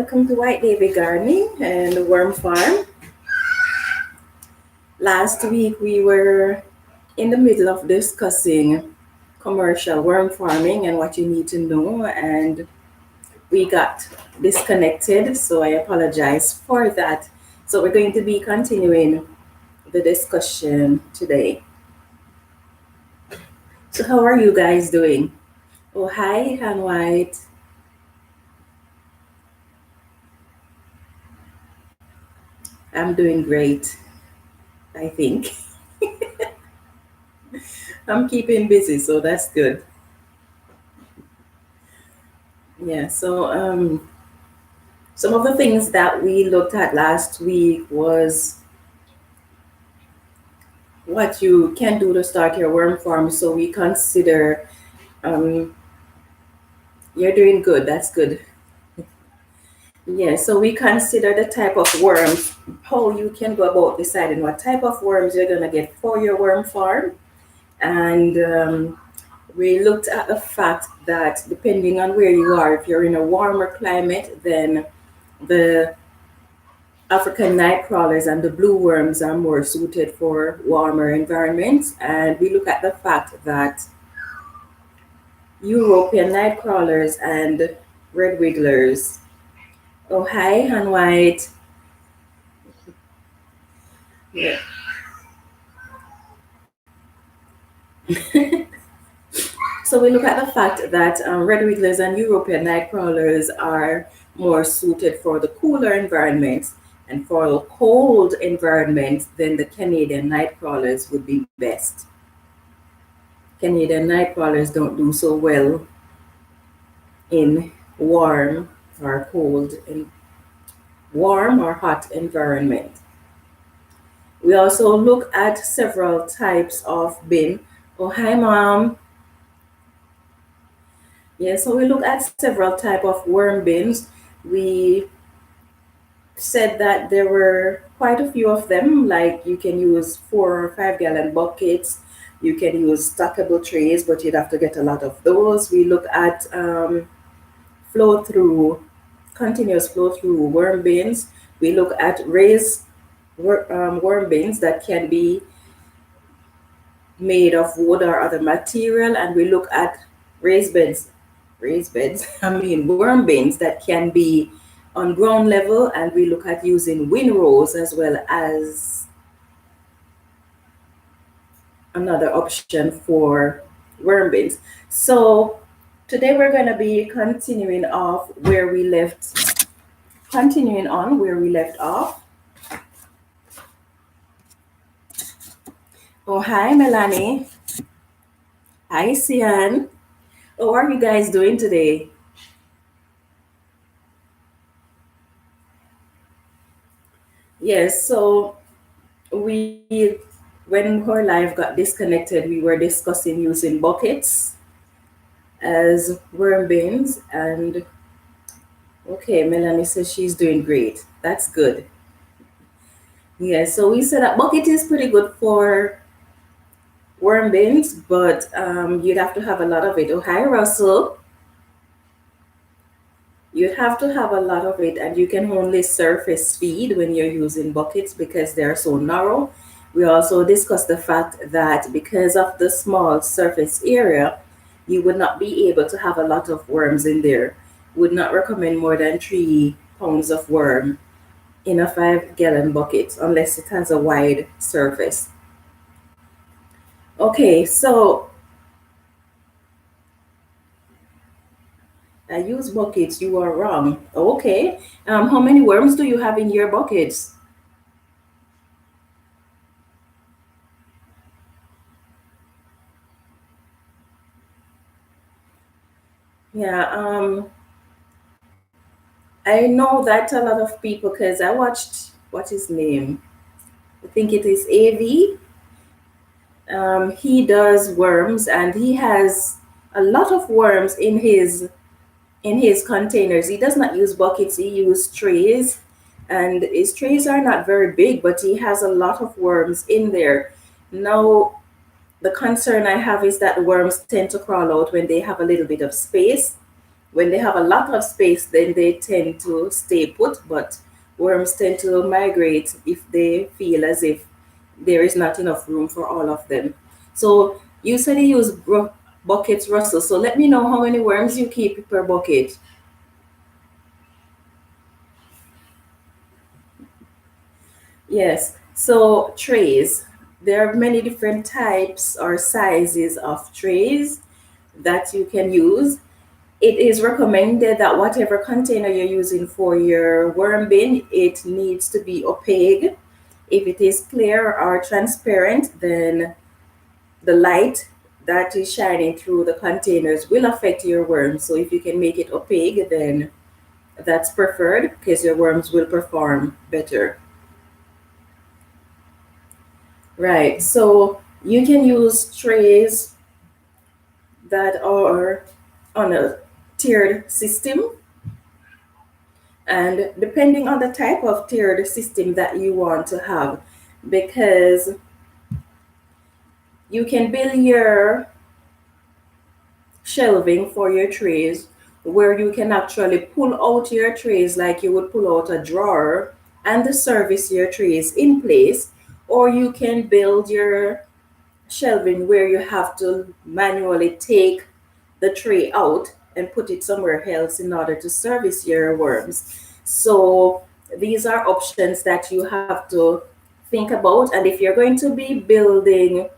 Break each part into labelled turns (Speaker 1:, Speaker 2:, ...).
Speaker 1: welcome to White Davy Gardening and the Worm Farm. Last week we were in the middle of discussing commercial worm farming and what you need to know, and we got disconnected, so I apologize for that. So we're going to be continuing the discussion today. So how are you guys doing? Oh, hi, Han White. I'm doing great, I think. I'm keeping busy, so that's good. Yeah, so some of the things that we looked at last week was what you can do to start your worm farm. So we consider, um, you're doing good, that's good. Yeah, so we consider the type of worms, how you can go about deciding what type of worms you're gonna get for your worm farm. And we looked at the fact that depending on where you are, if you're in a warmer climate, then the African night crawlers and the blue worms are more suited for warmer environments. And we look at the fact that European night crawlers and red wigglers. Oh, hi, Han White. Yeah. So we look at the fact that red wigglers and European night crawlers are more suited for the cooler environments, and for the cold environments, then the Canadian night crawlers would be best. Canadian night crawlers don't do so well in warm or cold, in warm or hot environment. We also look at several types of bin. Oh, hi, Mom. Yeah, so we look at several type of worm bins. We said that there were quite a few of them, like you can use 4 or 5 gallon buckets, you can use stackable trays, but you'd have to get a lot of those. We look at flow through, continuous flow through worm bins. We look at raised worm bins that can be made of wood or other material, and we look at raised beds, I mean worm bins that can be on ground level, and we look at using windrows as well as another option for worm bins. So today we're going to be continuing on where we left off. Oh, hi, Melanie. Hi, Sian. How are you guys doing today? Yes, so we, when our live got disconnected, we were discussing using buckets as worm bins. And okay, Melanie says she's doing great. That's good. Yeah, so we said that bucket is pretty good for worm bins, but you'd have to have a lot of it. Oh, hi, Russell. You'd have to have a lot of it, and you can only surface feed when you're using buckets because they're so narrow. We also discussed the fact that because of the small surface area, you would not be able to have a lot of worms in there. Would not recommend more than 3 pounds of worm in a 5 gallon bucket unless it has a wide surface. Okay, so I use buckets. You are wrong. Okay. How many worms do you have in your buckets? Yeah, I know that a lot of people, because I watched, what his name? I think it is AV. He does worms, and he has a lot of worms in his containers. He does not use buckets, he uses trays. And his trays are not very big, but he has a lot of worms in there. Now, the concern I have is that the worms tend to crawl out when they have a little bit of space. When they have a lot of space, then they tend to stay put, but worms tend to migrate if they feel as if there is not enough room for all of them. So you said you use buckets, Russell. So let me know how many worms you keep per bucket. Yes. So trays. There are many different types or sizes of trays that you can use. It is recommended that whatever container you're using for your worm bin, it needs to be opaque. If it is clear or transparent, then the light that is shining through the containers will affect your worms. So if you can make it opaque, then that's preferred because your worms will perform better. Right. So you can use trays that are on a tiered system. And depending on the type of tiered system that you want to have, because you can build your shelving for your trays where you can actually pull out your trays like you would pull out a drawer and service your trays in place, or you can build your shelving where you have to manually take the tray out and put it somewhere else in order to service your worms. So these are options that you have to think about. And if you're going to be building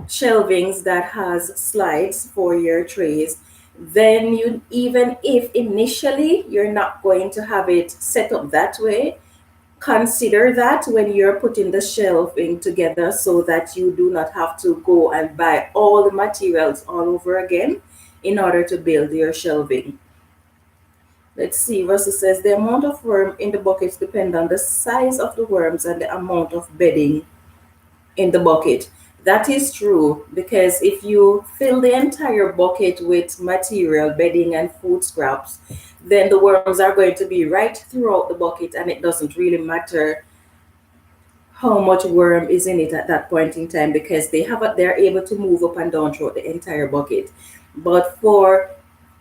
Speaker 1: shelvings that has slides for your trays, then you, even if initially you're not going to have it set up that way, consider that when you're putting the shelving together so that you do not have to go and buy all the materials all over again in order to build your shelving. Let's see, Russell says the amount of worm in the buckets depend on the size of the worms and the amount of bedding in the bucket. That is true because if you fill the entire bucket with material, bedding, and food scraps, then the worms are going to be right throughout the bucket, and it doesn't really matter how much worm is in it at that point in time because they're able to move up and down throughout the entire bucket. But for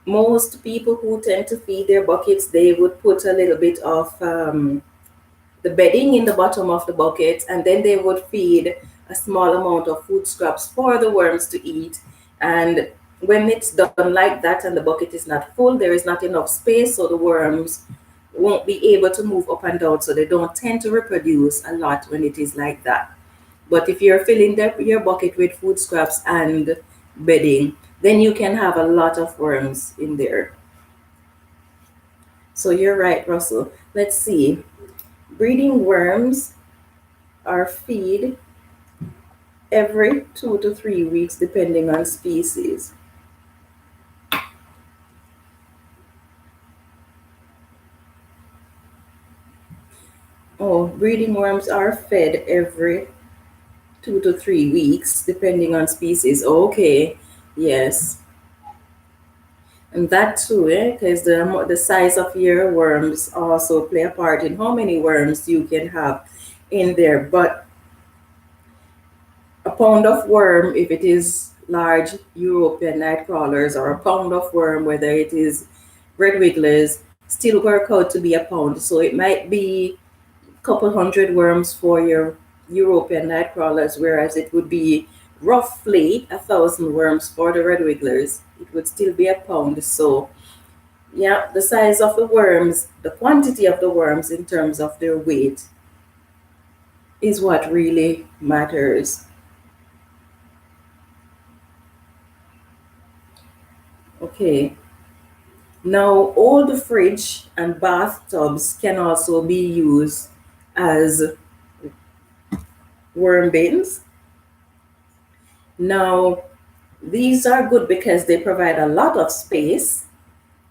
Speaker 1: most people who tend to feed their buckets, they would put a little bit of the bedding in the bottom of the bucket, and then they would feed a small amount of food scraps for the worms to eat. And when it's done like that and the bucket is not full, there is not enough space, so the worms won't be able to move up and down, so they don't tend to reproduce a lot when it is like that. But if you're filling your bucket with food scraps and bedding, then you can have a lot of worms in there. So you're right, Russell. Let's see. Breeding worms are feed every 2 to 3 weeks, depending on species. Oh, breeding worms are fed every 2 to 3 weeks, depending on species. Okay, yes. And that too, because the size of your worms also play a part in how many worms you can have in there. But a pound of worm, if it is large European night crawlers, or a pound of worm, whether it is red wigglers, still work out to be a pound. So it might be a couple hundred worms for your European night crawlers, whereas it would be roughly 1,000 worms for the red wigglers. It would still be a pound. So yeah, the size of the worms, the quantity of the worms in terms of their weight is what really matters. Okay. Now, all the fridge and bathtubs can also be used as worm bins. Now, these are good because they provide a lot of space.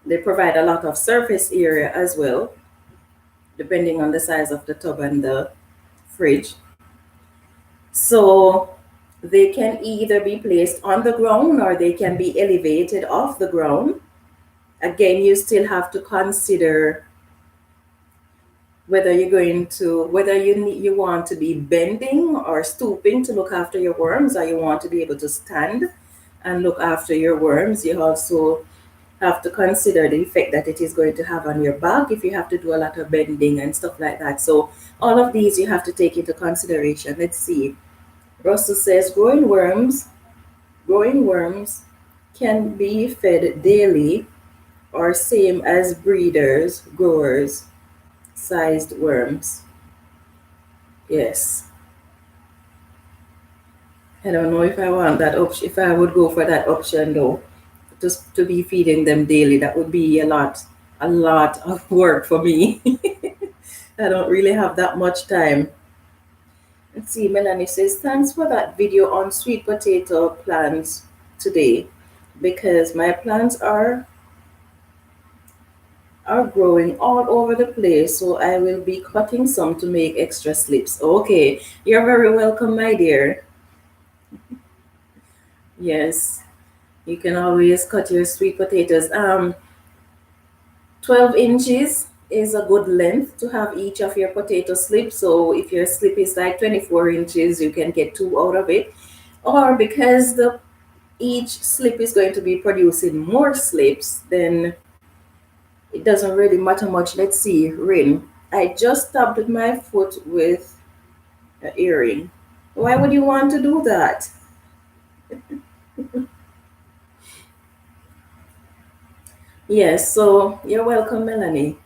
Speaker 1: They provide a lot of surface area as well, depending on the size of the tub and the fridge. So they can either be placed on the ground or they can be elevated off the ground. Again, you still have to consider whether you want to be bending or stooping to look after your worms, or you want to be able to stand and look after your worms. You also have to consider the effect that it is going to have on your back if you have to do a lot of bending and stuff like that. So all of these you have to take into consideration. Let's see. Russell says growing worms can be fed daily or same as breeders, growers, sized worms. Yes. I don't know if I want that option, if I would go for that option though. Just to be feeding them daily, that would be a lot of work for me. I don't really have that much time. Let's see, Melanie says, thanks for that video on sweet potato plants today because my plants are growing all over the place, so I will be cutting some to make extra slips. Okay, you're very welcome, my dear. Yes, you can always cut your sweet potatoes. 12 inches is a good length to have each of your potato slips. So if your slip is like 24 inches, you can get two out of it. Or because the each slip is going to be producing more slips, then it doesn't really matter much. Let's see, Rin. I just stabbed my foot with an earring. Why would you want to do that? Yes, so you're welcome, Melanie.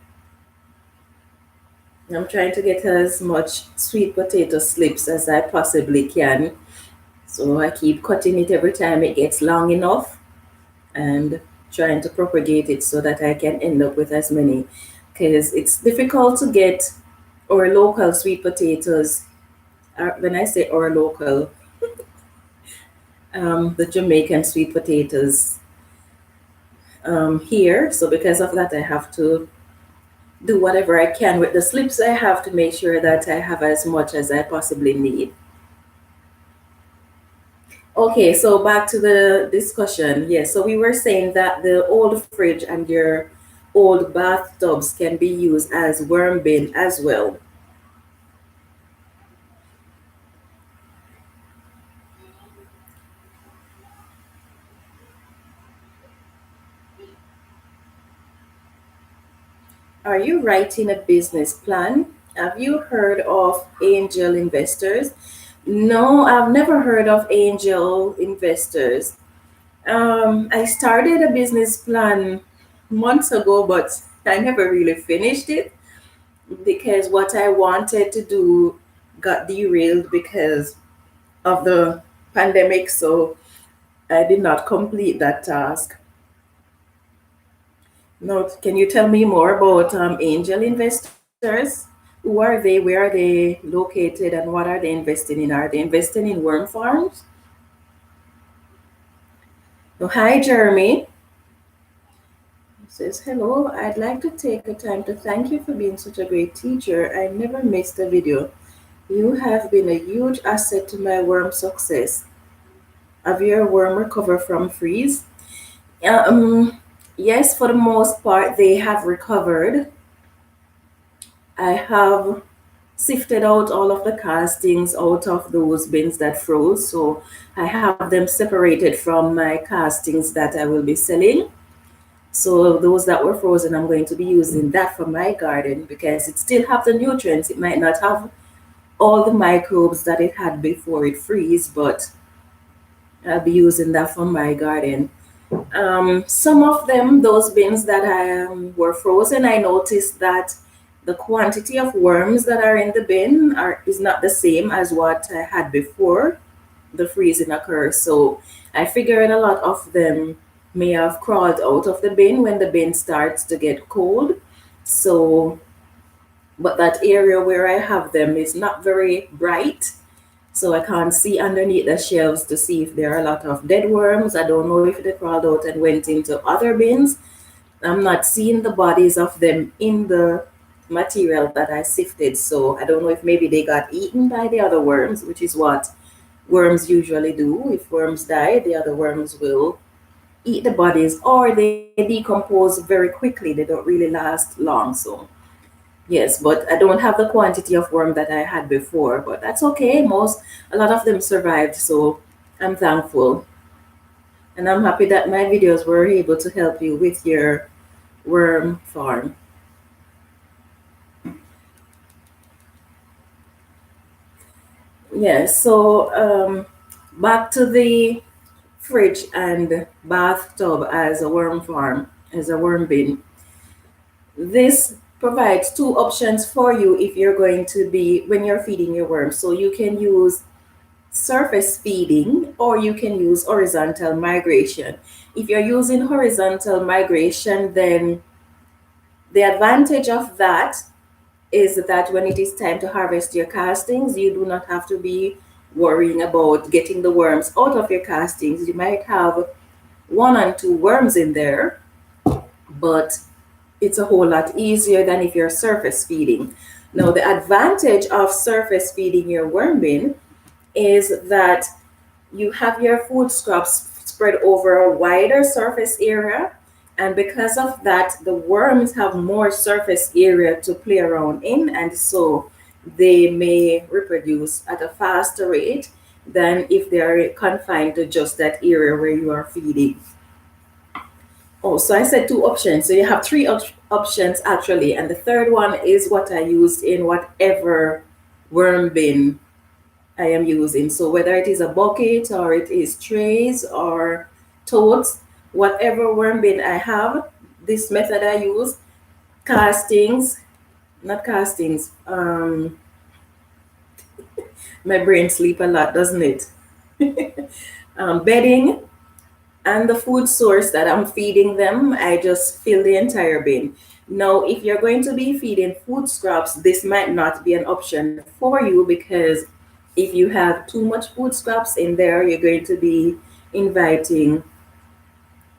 Speaker 1: I'm trying to get as much sweet potato slips as I possibly can. So I keep cutting it every time it gets long enough and trying to propagate it so that I can end up with as many. Because it's difficult to get our local sweet potatoes. When I say our local, the Jamaican sweet potatoes here. So because of that, I have to do whatever I can with the slips I have to make sure that I have as much as I possibly need. Okay, so back to the discussion. Yes, so we were saying that the old fridge and your old bathtubs can be used as worm bin as well. Are you writing a business plan? Have you heard of angel investors? No, I've never heard of angel investors. I started a business plan months ago, but I never really finished it because what I wanted to do got derailed because of the pandemic. So I did not complete that task. Now, can you tell me more about angel investors? Who are they? Where are they located? And what are they investing in? Are they investing in worm farms? Oh, hi, Jeremy. He says, hello, I'd like to take the time to thank you for being such a great teacher. I never missed a video. You have been a huge asset to my worm success. Have your worm recovered from freeze? Yes, for the most part, they have recovered. I have sifted out all of the castings out of those bins that froze. So I have them separated from my castings that I will be selling. So those that were frozen, I'm going to be using that for my garden because it still have the nutrients. It might not have all the microbes that it had before it freeze, but I'll be using that for my garden. Some of them, those bins that were frozen, I noticed that the quantity of worms that are in the bin is not the same as what I had before the freezing occurs. So I figured a lot of them may have crawled out of the bin when the bin starts to get cold. So, but that area where I have them is not very bright. So I can't see underneath the shelves to see if there are a lot of dead worms. I don't know if they crawled out and went into other bins. I'm not seeing the bodies of them in the material that I sifted. So I don't know if maybe they got eaten by the other worms, which is what worms usually do. If worms die, the other worms will eat the bodies or they decompose very quickly. They don't really last long. So yes, but I don't have the quantity of worm that I had before, but that's okay. A lot of them survived, so I'm thankful. And I'm happy that my videos were able to help you with your worm farm. Yeah, so back to the fridge and bathtub as a worm farm, as a worm bin. This provides two options for you if you're going to be, when you're feeding your worms. So you can use surface feeding or you can use horizontal migration. If you're using horizontal migration, then the advantage of that is that when it is time to harvest your castings, you do not have to be worrying about getting the worms out of your castings. You might have one and two worms in there, but it's a whole lot easier than if you're surface feeding. Now, the advantage of surface feeding your worm bin is that you have your food scraps spread over a wider surface area. And because of that, the worms have more surface area to play around in. And so they may reproduce at a faster rate than if they are confined to just that area where you are feeding. Oh, so I said two options. So you have three options actually. And the third one is what I used in whatever worm bin I am using. So whether it is a bucket or it is trays or totes, whatever worm bin I have, this method I use, castings, not castings, my brain sleep a lot, doesn't it? Bedding and the food source that I'm feeding them, I just fill the entire bin. Now, if you're going to be feeding food scraps, this might not be an option for you because if you have too much food scraps in there, you're going to be inviting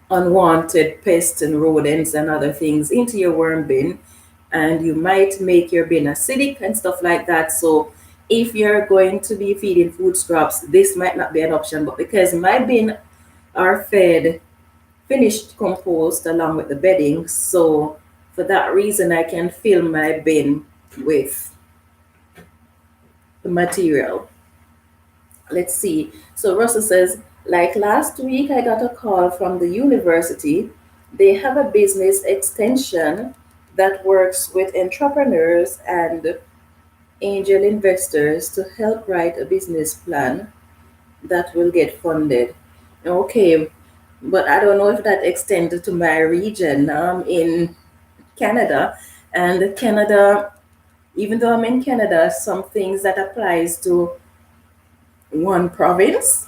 Speaker 1: unwanted pests and rodents and other things into your worm bin, and you might make your bin acidic and stuff like that. So, if you're going to be feeding food scraps, this might not be an option. But because my bin are fed finished compost along with the bedding, so for that reason, I can fill my bin with the material. Let's see. So Russell says, like last week, I got a call from the university. They have a business extension that works with entrepreneurs and angel investors to help write a business plan that will get funded. Okay, but I don't know if that extends to my region. In Canada, and Canada, even though I'm in Canada, some things that applies to one province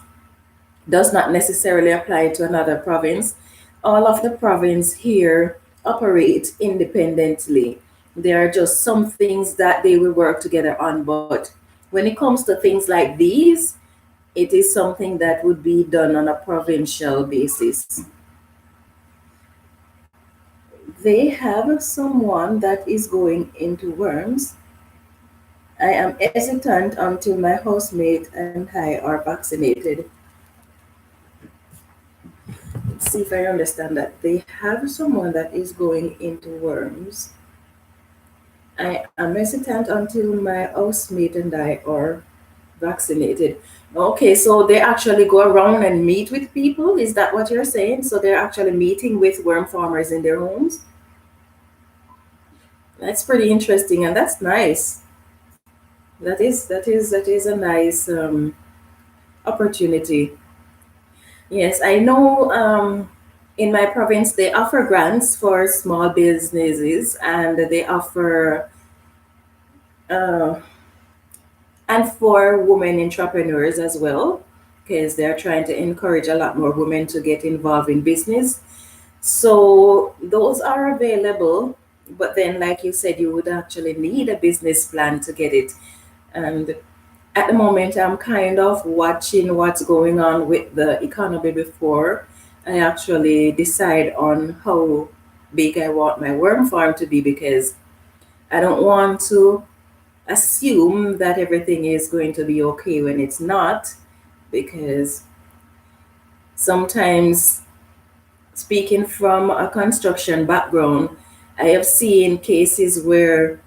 Speaker 1: does not necessarily apply to another province. All of the province here operate independently. There are just some things that they will work together on, but when it comes to things like these, it is something that would be done on a provincial basis. They have someone that is going into worms. I am hesitant until my housemate and I are vaccinated. Let's see if I understand that. They have someone that is going into worms. I am hesitant until my housemate and I are vaccinated. Okay, so they actually go around and meet with people. Is that what you're saying? So they're actually meeting with worm farmers in their homes? That's pretty interesting, and that's nice. That is a nice opportunity. Yes, I know. In my province, they offer grants for small businesses, and they offer uh, and for women entrepreneurs as well, because they're trying to encourage a lot more women to get involved in business. So those are available, but then, like you said, you would actually need a business plan to get it. And at the moment, I'm kind of watching what's going on with the economy before I actually decide on how big I want my worm farm to be, because I don't want to assume that everything is going to be okay when it's not, because sometimes, speaking from a construction background, I have seen cases where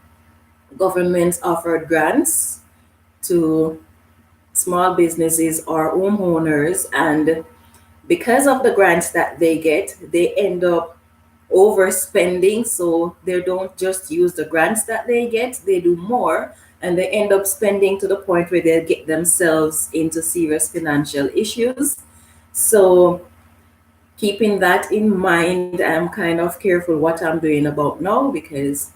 Speaker 1: governments offered grants to small businesses or homeowners, and Because of the grants that they get, they end up overspending. So they don't just use the grants that they get, they do more, and they end up spending to the point where they get themselves into serious financial issues. So keeping that in mind, I'm kind of careful what I'm doing about now, because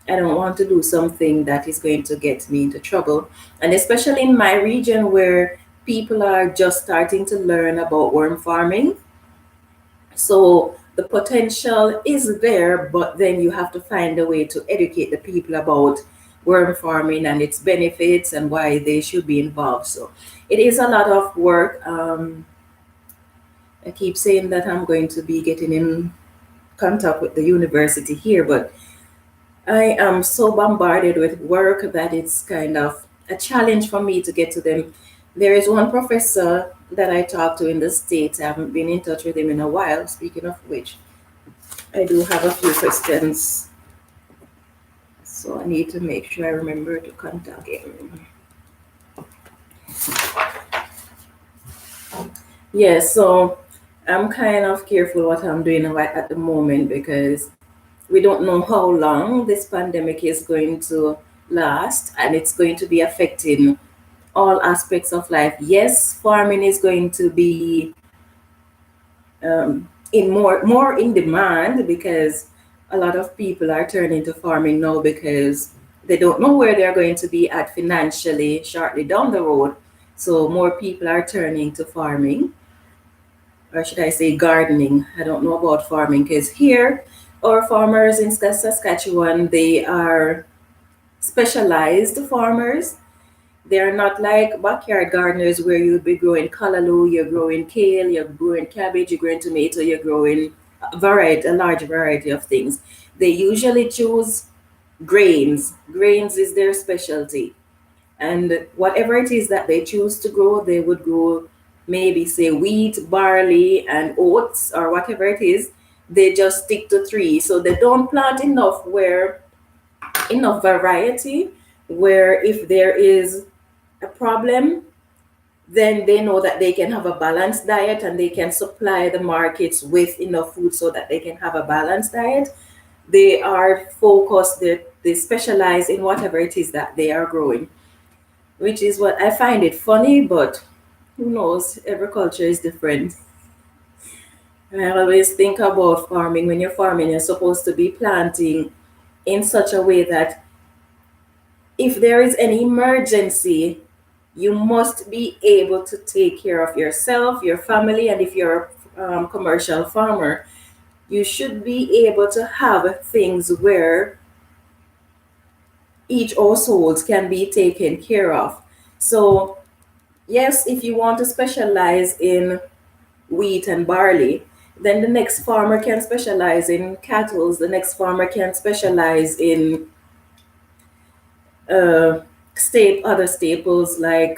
Speaker 1: I don't want to do something that is going to get me into trouble. And especially in my region where people are just starting to learn about worm farming. So the potential is there, but then you have to find a way to educate the people about worm farming and its benefits and why they should be involved. So it is a lot of work. I keep saying that I'm going to be getting in contact with the university here, but I am so bombarded with work that it's kind of a challenge for me to get to them. There is one professor that I talk to in the States. I haven't been in touch with him in a while. Speaking of which, I do have a few questions, so I need to make sure I remember to contact him. Yeah, so I'm kind of careful what I'm doing right at the moment, because we don't know how long this pandemic is going to last, and it's going to be affecting all aspects of life. Yes, farming is going to be in more in demand, because a lot of people are turning to farming now because they don't know where they're going to be at financially shortly down the road. So more people are turning to farming, or should I say gardening. I don't know about farming, because here our farmers in Saskatchewan, they are specialized farmers. They're not like backyard gardeners where you'd be growing callaloo, you're growing kale, you're growing cabbage, you're growing tomato, you're growing a large variety of things. They usually choose grains. Grains is their specialty. And whatever it is that they choose to grow, they would grow maybe say wheat, barley, and oats, or whatever it is. They just stick to three. So they don't plant enough variety where if there is a problem, then they know that they can have a balanced diet and they can supply the markets with enough food so that they can have a balanced diet. They are focused, they specialize in whatever it is that they are growing, which is what I find it funny, but who knows? Every culture is different. I always think about farming. When you're farming, you're supposed to be planting in such a way that if there is any emergency, you must be able to take care of yourself, your family, and if you're a commercial farmer, you should be able to have things where each household can be taken care of. So, yes, if you want to specialize in wheat and barley, then the next farmer can specialize in cattle, the next farmer can specialize in uh, other staples like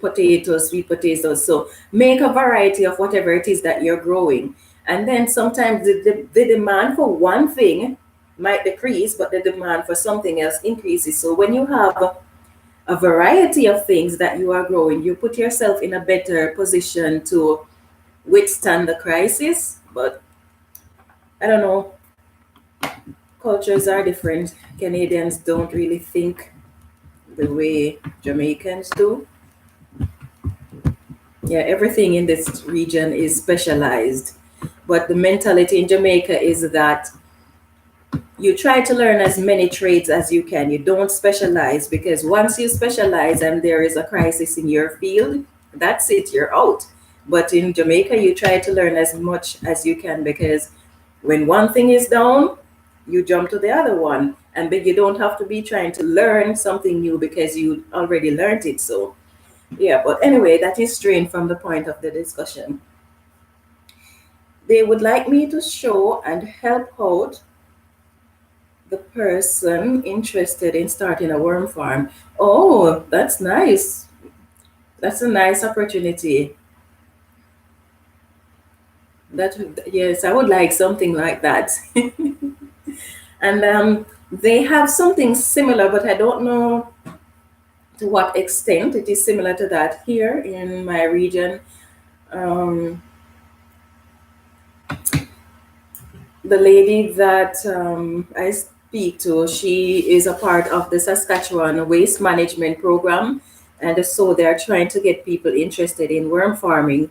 Speaker 1: potatoes, sweet potatoes. So make a variety of whatever it is that you're growing. And then sometimes the demand for one thing might decrease, but the demand for something else increases. So when you have a variety of things that you are growing, you put yourself in a better position to withstand the crisis. But I don't know, cultures are different. Canadians don't really think the way Jamaicans do. Yeah, everything in this region is specialized. But the mentality in Jamaica is that you try to learn as many trades as you can. You don't specialize, because once you specialize and there is a crisis in your field, that's it, you're out. But in Jamaica, you try to learn as much as you can, because when one thing is down, you jump to the other one. And then you don't have to be trying to learn something new because you already learned it. So yeah, but anyway, that is straying from the point of the discussion. They would like me to show and help out the person interested in starting a worm farm. Oh, that's nice. That's a nice opportunity. That yes, I would like something like that. And they have something similar, but I don't know to what extent it is similar to that here in my region. Um, the lady that I speak to, she is a part of the Saskatchewan Waste Management Program. And so they're trying to get people interested in worm farming.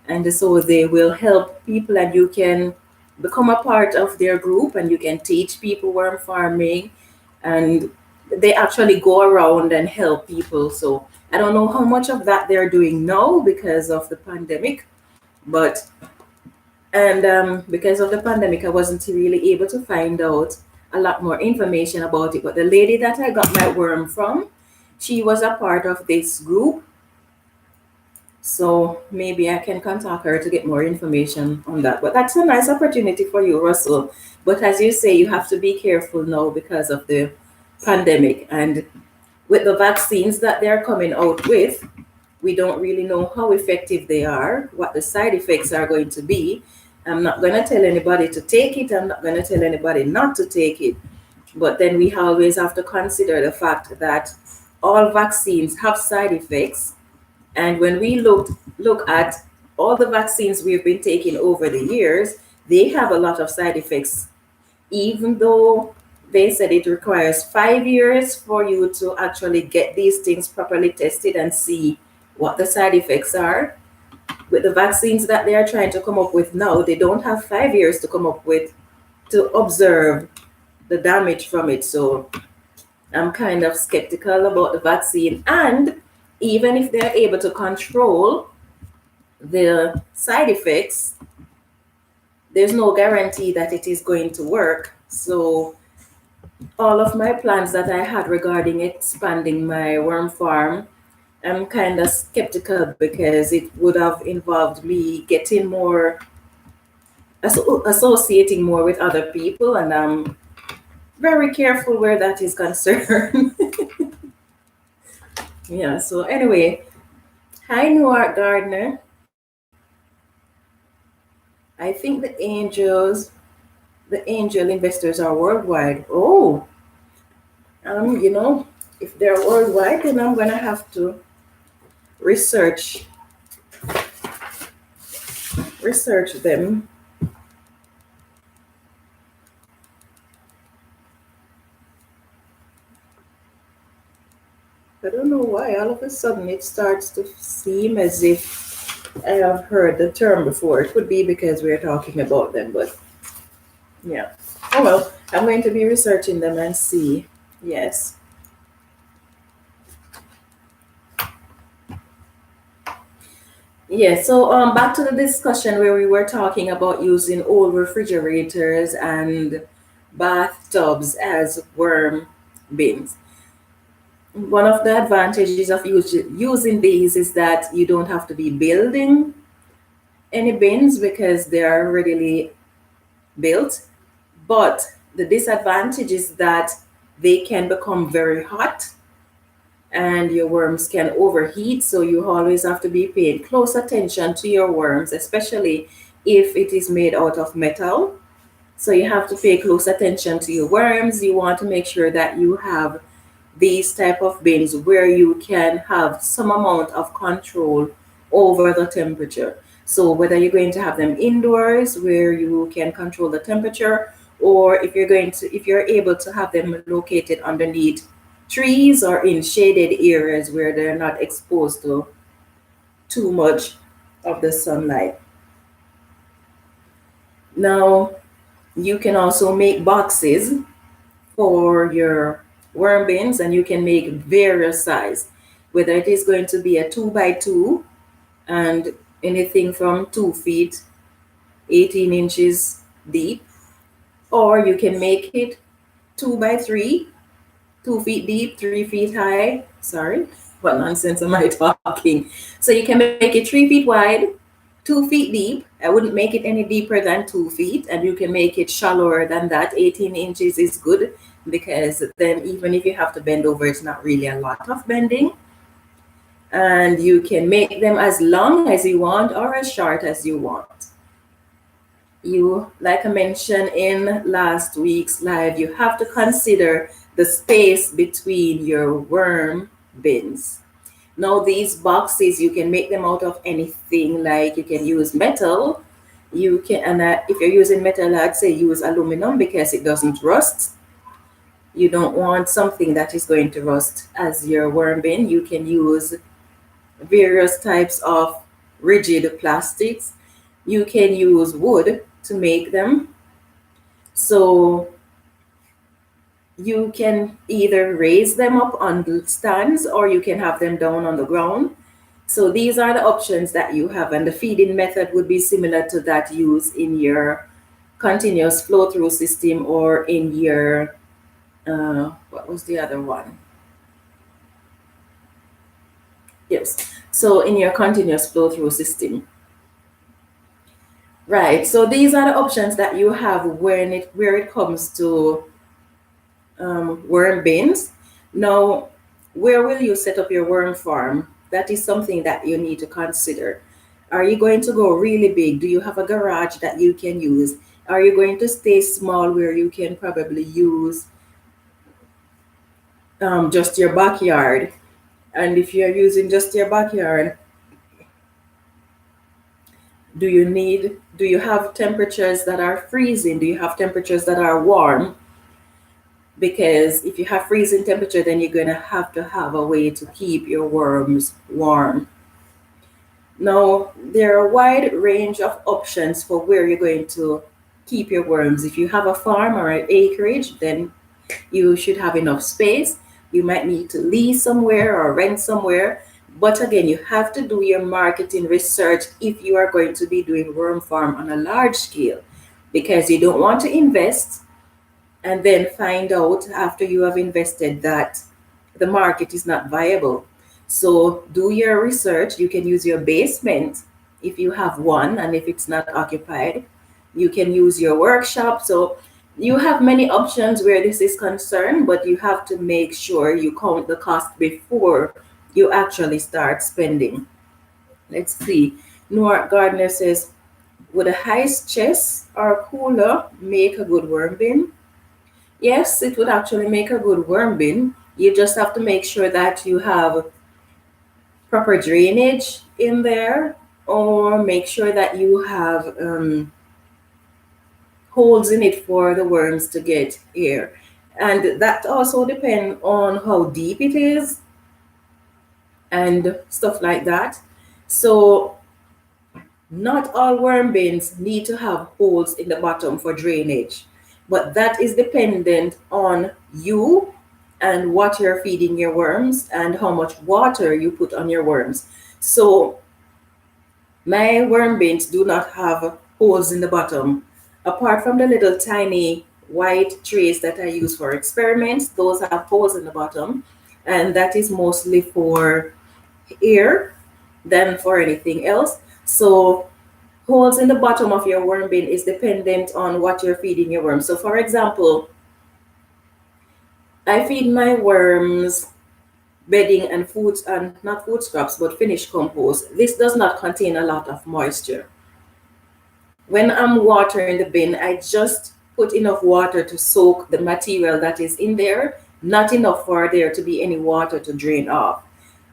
Speaker 1: And so they will help people, and you can become a part of their group and you can teach people worm farming. And they actually go around and help people. So I don't know how much of that they're doing now because of the pandemic, but because of the pandemic, I wasn't really able to find out a lot more information about it. But the lady that I got my worm from, she was a part of this group. So maybe I can contact her to get more information on that. But that's a nice opportunity for you, Russell. But as you say, you have to be careful now because of the pandemic. And with the vaccines that they're coming out with, we don't really know how effective they are, what the side effects are going to be. I'm not going to tell anybody to take it. I'm not going to tell anybody not to take it. But then we always have to consider the fact that all vaccines have side effects. And when we look at all the vaccines we've been taking over the years, they have a lot of side effects, even though they said it requires 5 years for you to actually get these things properly tested and see what the side effects are. With the vaccines that they are trying to come up with now, they don't have 5 years to come up with to observe the damage from it. So I'm kind of skeptical about the vaccine. And even if they're able to control the side effects, there's no guarantee that it is going to work. So all of my plans that I had regarding expanding my worm farm, I'm kind of skeptical because it would have involved me getting more, associating more with other people, and I'm very careful where that is concerned. Yeah, so anyway, hi, Noah Gardner. I think the angel investors are worldwide. Oh, you know, if they're worldwide, then I'm gonna have to research them. I don't know why all of a sudden it starts to seem as if I have heard the term before. It could be because we're talking about them, but yeah. Oh well, I'm going to be researching them and see. Yes. Yeah, so back to the discussion where we were talking about using old refrigerators and bathtubs as worm bins. One of the advantages of using these is that you don't have to be building any bins because they are readily built. But the disadvantage is that they can become very hot and your worms can overheat. So you always have to be paying close attention to your worms, especially if it is made out of metal. So you have to pay close attention to your worms. You want to make sure that you have these type of bins where you can have some amount of control over the temperature. So whether you're going to have them indoors where you can control the temperature, or if you're able to have them located underneath trees or in shaded areas where they're not exposed to too much of the sunlight. Now, you can also make boxes for your worm bins, and you can make various size, whether it is going to be a 2 by 2 and anything from 2 feet 18 inches deep, or you can make it 2 by 3, 2 feet deep, 3 feet high. Sorry, what nonsense am I talking? So you can make it 3 feet wide, 2 feet deep. I wouldn't make it any deeper than 2 feet, and you can make it shallower than that. 18 inches is good because then even if you have to bend over, it's not really a lot of bending. And you can make them as long as you want or as short as you want. You, like I mentioned in last week's live, you have to consider the space between your worm bins. Now, these boxes, you can make them out of anything, like you can use metal, You can, and if you're using metal, I'd say use aluminum because it doesn't rust. You don't want something that is going to rust as your worm bin. You can use various types of rigid plastics. You can use wood to make them. So you can either raise them up on the stands or you can have them down on the ground. So these are the options that you have, and the feeding method would be similar to that used in your continuous flow through system or in your what was the other one? Yes. So in your continuous flow through system. Right. So these are the options that you have when it where it comes to worm bins. Now, where will you set up your worm farm? That is something that you need to consider. Are you going to go really big? Do you have a garage that you can use? Are you going to stay small where you can probably use just your backyard? And if you're using just your backyard, do you have temperatures that are freezing? Do you have temperatures that are warm? Because if you have freezing temperature, then you're going to have a way to keep your worms warm. Now, there are a wide range of options for where you're going to keep your worms. If you have a farm or an acreage, then you should have enough space. You might need to lease somewhere or rent somewhere. But again, you have to do your marketing research if you are going to be doing worm farm on a large scale, because you don't want to invest and then find out after you have invested that the market is not viable. So do your research. You can use your basement if you have one, and if it's not occupied, you can use your workshop. So you have many options where this is concerned, but you have to make sure you count the cost before you actually start spending. Let's see. Noah Gardner says, would a ice chest or cooler make a good worm bin? Yes, it would actually make a good worm bin. You just have to make sure that you have proper drainage in there, or make sure that you have holes in it for the worms to get air. And that also depends on how deep it is and stuff like that. So not all worm bins need to have holes in the bottom for drainage, but that is dependent on you and what you're feeding your worms and how much water you put on your worms. So my worm bins do not have holes in the bottom. Apart from the little tiny white trays that I use for experiments, those have holes in the bottom, and that is mostly for air than for anything else. So holes in the bottom of your worm bin is dependent on what you're feeding your worms. So for example, I feed my worms bedding and foods, and not food scraps but finished compost. This does not contain a lot of moisture. When I'm watering the bin, I just put enough water to soak the material that is in there, not enough for there to be any water to drain off.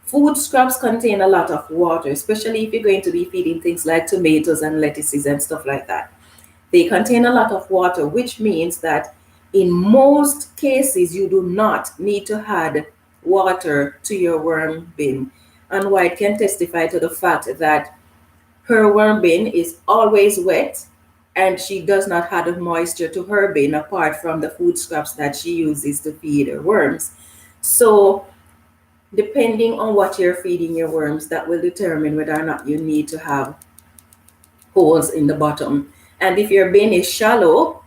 Speaker 1: Food scraps contain a lot of water, especially if you're going to be feeding things like tomatoes and lettuces and stuff like that. They contain a lot of water, which means that in most cases, you do not need to add water to your worm bin. And White can testify to the fact that her worm bin is always wet, and she does not add moisture to her bin apart from the food scraps that she uses to feed her worms. So depending on what you're feeding your worms, that will determine whether or not you need to have holes in the bottom. And if your bin is shallow,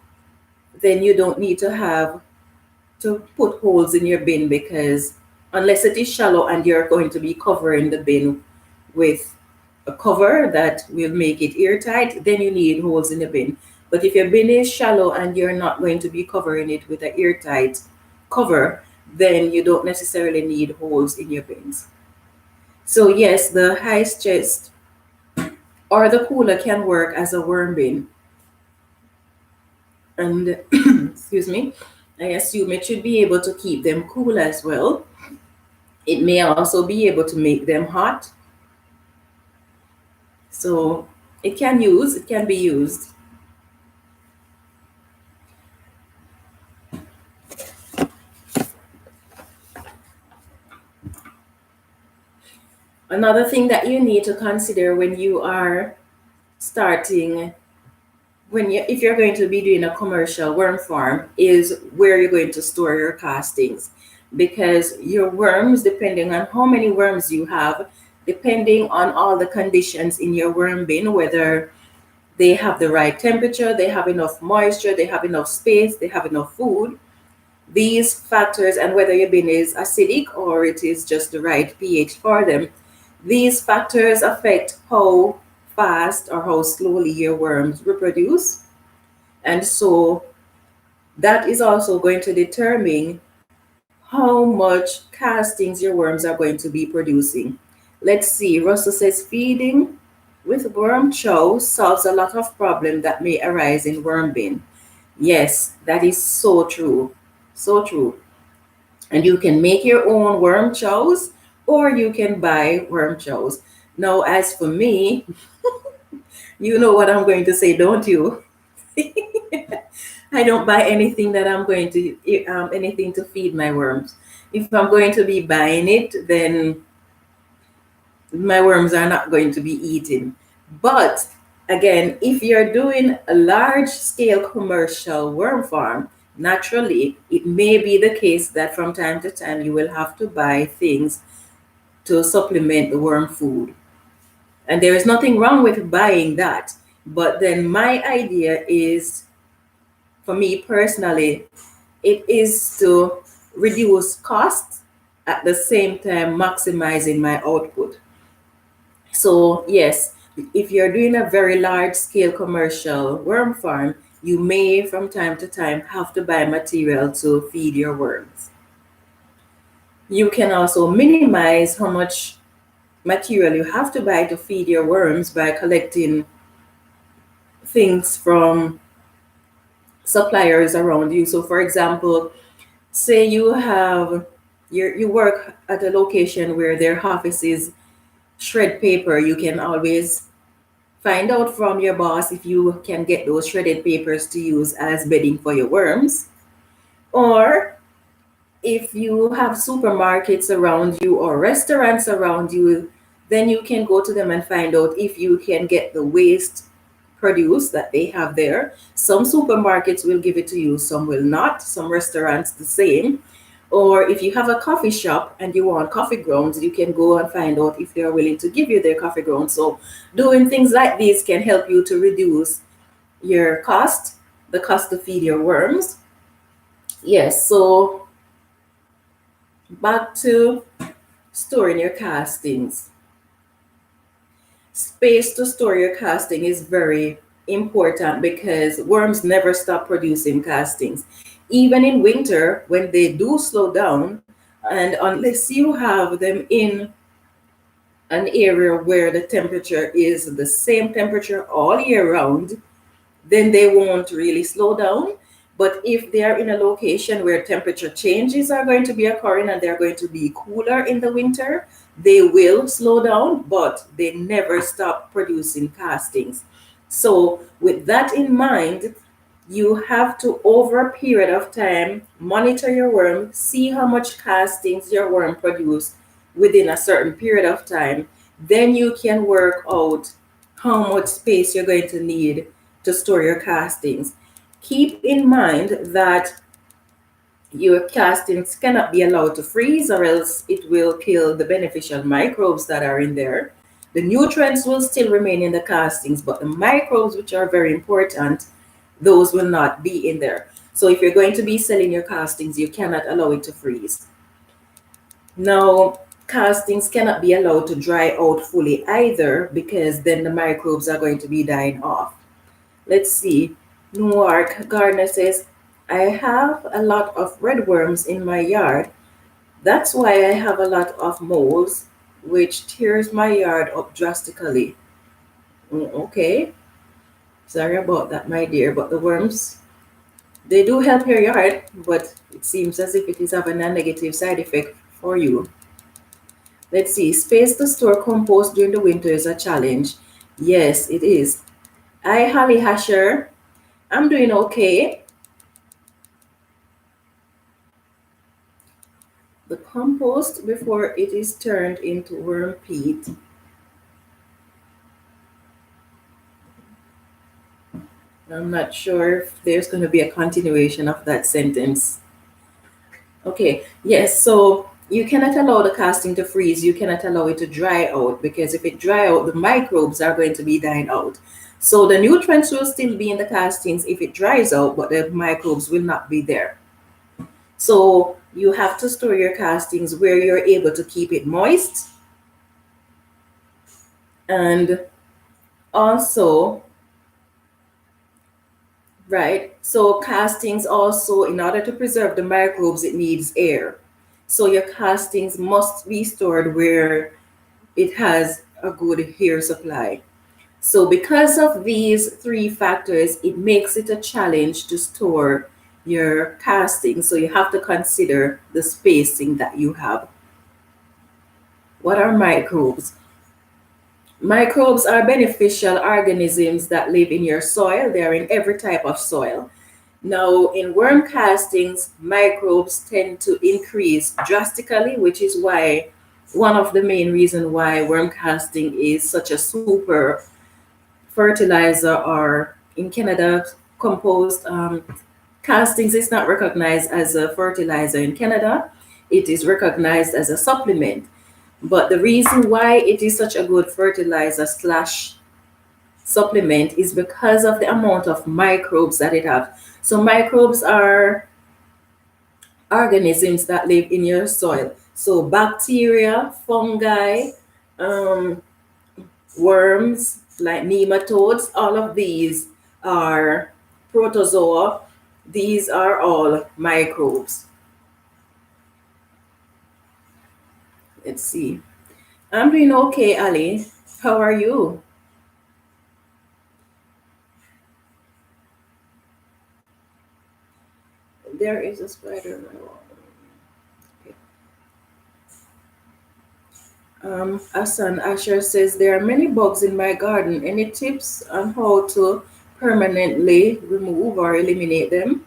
Speaker 1: then you don't need to have to put holes in your bin, because unless it is shallow and you're going to be covering the bin with a cover that will make it airtight, then you need holes in the bin. But if your bin is shallow and you're not going to be covering it with an airtight cover, then you don't necessarily need holes in your bins. So yes, the ice chest or the cooler can work as a worm bin. And excuse me, I assume it should be able to keep them cool as well. It may also be able to make them hot. So It can be used. Another thing that you need to consider when you are starting, if you're going to be doing a commercial worm farm, is where you're going to store your castings, because your worms, depending on how many worms you have, depending on all the conditions in your worm bin, whether they have the right temperature, they have enough moisture, they have enough space, they have enough food, these factors, and whether your bin is acidic or it is just the right pH for them, these factors affect how fast or how slowly your worms reproduce. And so that is also going to determine how much castings your worms are going to be producing. Let's see, Russell says feeding with worm chow solves a lot of problems that may arise in worm bin. Yes, that is so true. So true. And you can make your own worm chows or you can buy worm chows. Now, as for me, you know what I'm going to say, don't you? I don't buy anything that I'm going to anything to feed my worms. If I'm going to be buying it, then my worms are not going to be eaten. But again, if you're doing a large scale commercial worm farm, naturally it may be the case that from time to time you will have to buy things to supplement the worm food. And there is nothing wrong with buying that. But then my idea is, for me personally, it is to reduce costs at the same time maximizing my output. So, yes, if you're doing a very large scale commercial worm farm, you may from time to time have to buy material to feed your worms. You can also minimize how much material you have to buy to feed your worms by collecting things from suppliers around you. So, for example, say you work at a location where their office is shred paper, you can always find out from your boss if you can get those shredded papers to use as bedding for your worms. Or if you have supermarkets around you or restaurants around you, then you can go to them and find out if you can get the waste produce that they have there. Some supermarkets will give it to you, some will not, some restaurants the same. Or if you have a coffee shop and you want coffee grounds, you can go and find out if they are willing to give you their coffee grounds. So doing things like these can help you to reduce your cost, the cost to feed your worms. Yes, so back to storing your castings. Space to store your casting is very important because worms never stop producing castings. Even in winter, when they do slow down, and unless you have them in an area where the temperature is the same temperature all year round, then they won't really slow down. But if they are in a location where temperature changes are going to be occurring and they're going to be cooler in the winter, they will slow down, but they never stop producing castings. So, with that in mind, you have to, over a period of time, monitor your worm, see how much castings your worm produce within a certain period of time. Then you can work out how much space you're going to need to store your castings. Keep in mind that your castings cannot be allowed to freeze, or else it will kill the beneficial microbes that are in there. The nutrients will still remain in the castings, but the microbes, which are very important, those will not be in there. So if you're going to be selling your castings, you cannot allow it to freeze. Now, castings cannot be allowed to dry out fully either, because then the microbes are going to be dying off. Let's see. Newark Gardner says, I have a lot of redworms in my yard. That's why I have a lot of moles, which tears my yard up drastically. Okay. Sorry about that, my dear. But the worms, they do help your yard, but it seems as if it is having a negative side effect for you. Let's see. Space to store compost during the winter is a challenge. Yes, it is. Hi, Holly Hasher. I'm doing okay. The compost before it is turned into worm peat. I'm not sure if there's going to be a continuation of that sentence. Okay, yes, so you cannot allow the casting to freeze. You cannot allow it to dry out because if it dry out, the microbes are going to be dying out. So the nutrients will still be in the castings if it dries out, but the microbes will not be there. So you have to store your castings where you're able to keep it moist, and also, right, so castings also, in order to preserve the microbes, it needs air. So your castings must be stored where it has a good air supply. So because of these three factors, it makes it a challenge to store your casting. So you have to consider the spacing that you have. What are microbes? Microbes are beneficial organisms that live in your soil. They are in every type of soil. Now, in worm castings, microbes tend to increase drastically, which is why one of the main reasons why worm casting is such a super fertilizer, or in Canada, compost castings is not recognized as a fertilizer in Canada. It is recognized as a supplement. But the reason why it is such a good fertilizer slash supplement is because of the amount of microbes that it has. So microbes are organisms that live in your soil. So bacteria, fungi, um, worms like nematodes, all of these are protozoa. These are all microbes. Let's see. I'm doing okay, Ali. How are you? There is a spider in my wall. Asan Asher says there are many bugs in my garden. Any tips on how to permanently remove or eliminate them?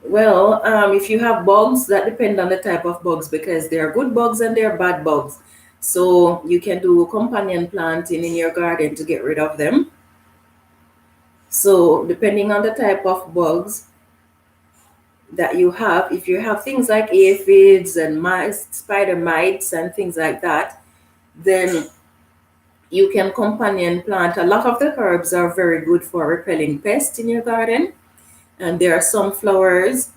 Speaker 1: Well, if you have bugs, that depend on the type of bugs because there are good bugs and there are bad bugs. So you can do companion planting in your garden to get rid of them. So depending on the type of bugs that you have, if you have things like aphids and mice, spider mites and things like that, then you can companion plant. A lot of the herbs are very good for repelling pests in your garden. And there are some flowers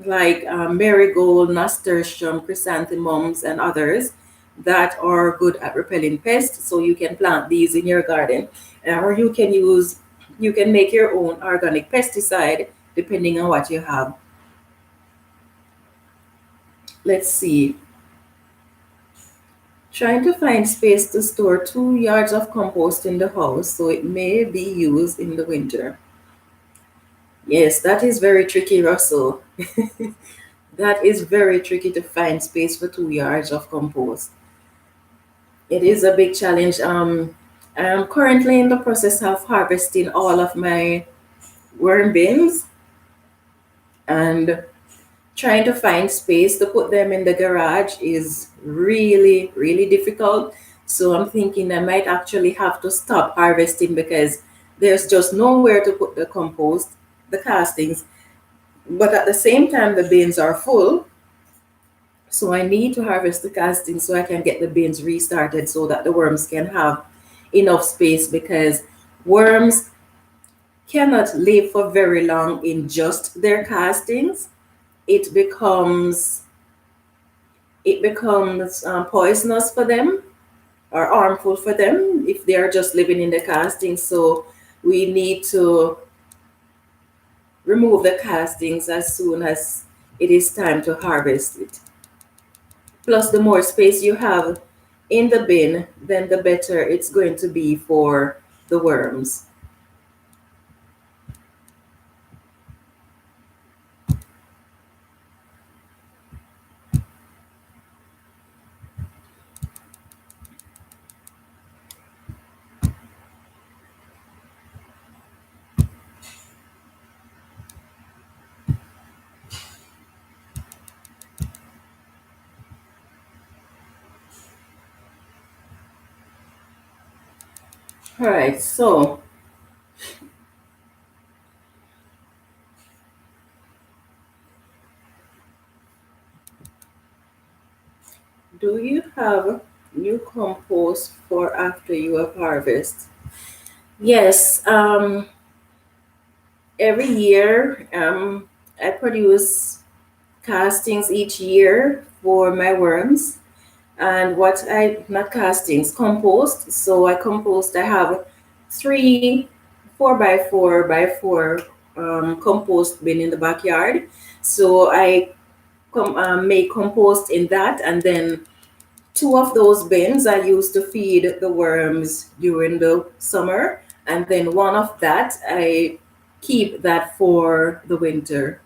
Speaker 1: like marigold, nasturtium, chrysanthemums, and others that are good at repelling pests. So you can plant these in your garden, or you can make your own organic pesticide depending on what you have. Let's see. Trying to find space to store 2 yards of compost in the house so it may be used in the winter. Yes, that is very tricky, Russell. That is very tricky to find space for 2 yards of compost. It is a big challenge. I'm currently in the process of harvesting all of my worm bins and trying to find space to put them in the garage is really, really difficult. So I'm thinking I might actually have to stop harvesting because there's just nowhere to put the compost, the castings. But at the same time, the bins are full. So I need to harvest the castings so I can get the bins restarted so that the worms can have enough space because worms cannot live for very long in just their castings. It becomes poisonous for them or harmful for them if they are just living in the castings. So we need to remove the castings as soon as it is time to harvest it. Plus, the more space you have in the bin, then the better it's going to be for the worms. All right. So, do you have new compost for after you have harvest? Yes. Every year, I produce castings each year for my worms. And what I not castings, compost. So I compost. I have three 4x4 compost bin in the backyard. So I make compost in that, and then two of those bins I use to feed the worms during the summer, and then one of that I keep that for the winter.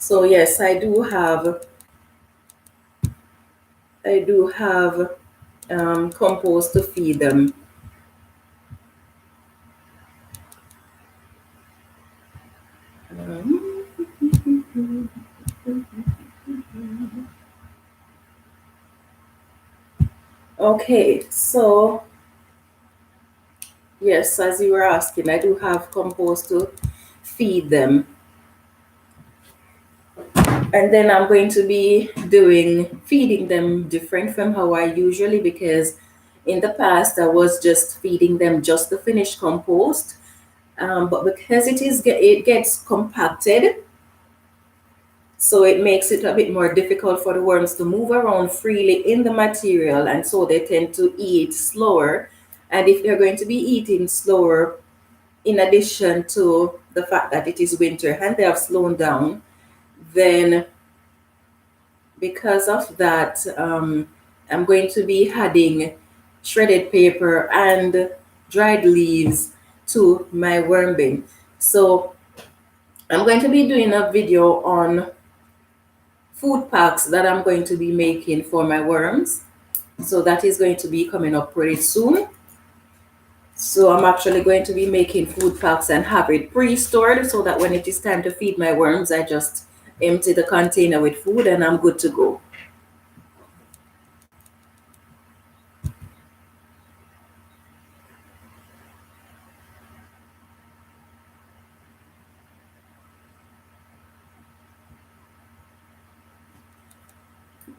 Speaker 1: So yes, I do have compost to feed them. Um, okay, so yes, as you were asking, I do have compost to feed them. And then I'm going to be doing feeding them different from how I usually, because in the past I was just feeding them just the finished compost. But because it gets compacted, so it makes it a bit more difficult for the worms to move around freely in the material, and so they tend to eat slower. And if they're going to be eating slower, in addition to the fact that it is winter and they have slowed down, then because of that, I'm going to be adding shredded paper and dried leaves to my worm bin. So I'm going to be doing a video on food packs that I'm going to be making for my worms. So that is going to be coming up pretty soon. So I'm actually going to be making food packs and have it pre-stored so that when it is time to feed my worms, I just empty the container with food and I'm good to go.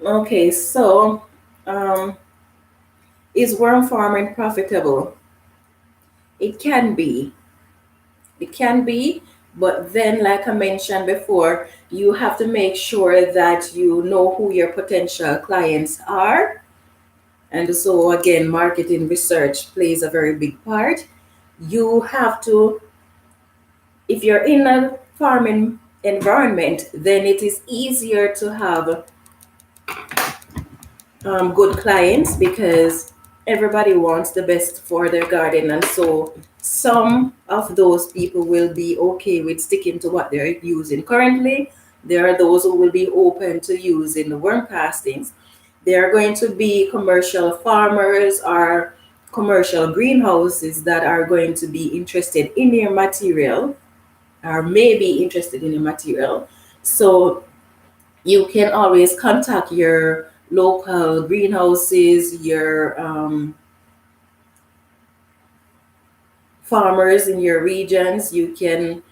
Speaker 1: Okay, so um, is worm farming profitable? It can be. It can be, but then, like I mentioned before, you have to make sure that you know who your potential clients are. And so, again, marketing research plays a very big part. You have to, if you're in a farming environment, then it is easier to have good clients because everybody wants the best for their garden, and so some of those people will be okay with sticking to what they're using currently. There are those who will be open to using the worm castings. There are going to be commercial farmers or commercial greenhouses that are going to be interested in your material or may be interested in your material. So you can always contact your local greenhouses, your farmers in your regions. You can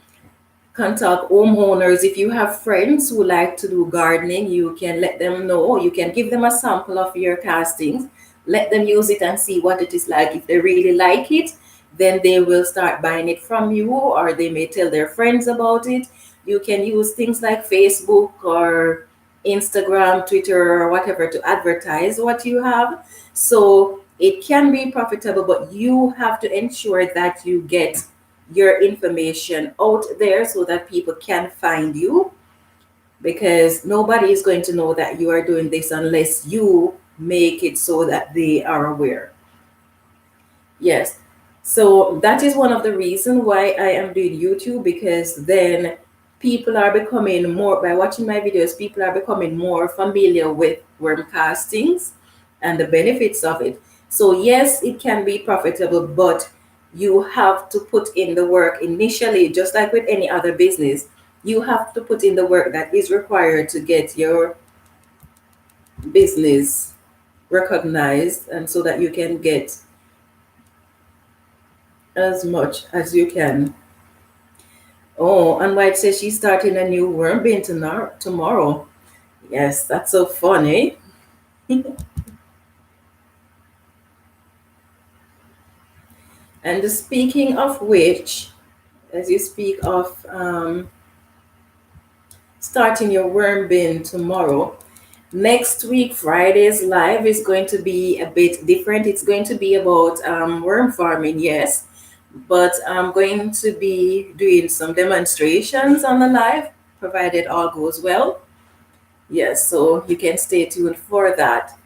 Speaker 1: contact homeowners. If you have friends who like to do gardening, you can let them know. You can give them a sample of your castings, let them use it and see what it is like. If they really like it, then they will start buying it from you, or they may tell their friends about it. You can use things like Facebook or Instagram, Twitter, or whatever to advertise what you have. So it can be profitable, but you have to ensure that you get your information out there so that people can find you, because nobody is going to know that you are doing this unless you make it so that they are aware. Yes. So that is one of the reasons why I am doing YouTube, because then people are becoming more, by watching my videos, people are becoming more familiar with worm castings and the benefits of it. So yes, it can be profitable, but you have to put in the work initially, just like with any other business. You have to put in the work that is required to get your business recognized, and so that you can get as much as you can. Oh, and White says she's starting a new worm bin tomorrow. Yes, that's so funny. And speaking of which, as you speak of starting your worm bin tomorrow, next week, Friday's live is going to be a bit different. It's going to be about worm farming, yes, but I'm going to be doing some demonstrations on the live, provided all goes well. Yes, so you can stay tuned for that.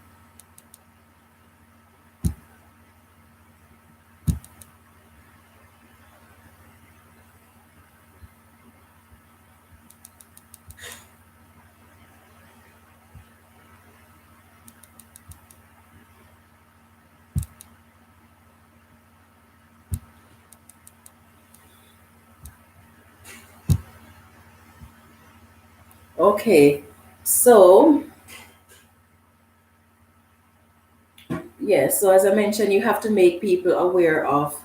Speaker 1: Okay, so yes, so as I mentioned, you have to make people aware of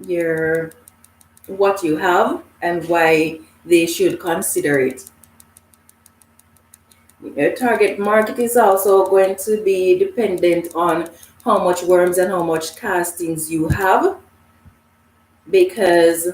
Speaker 1: your what you have and why they should consider it. Your target market is also going to be dependent on how much worms and how much castings you have, because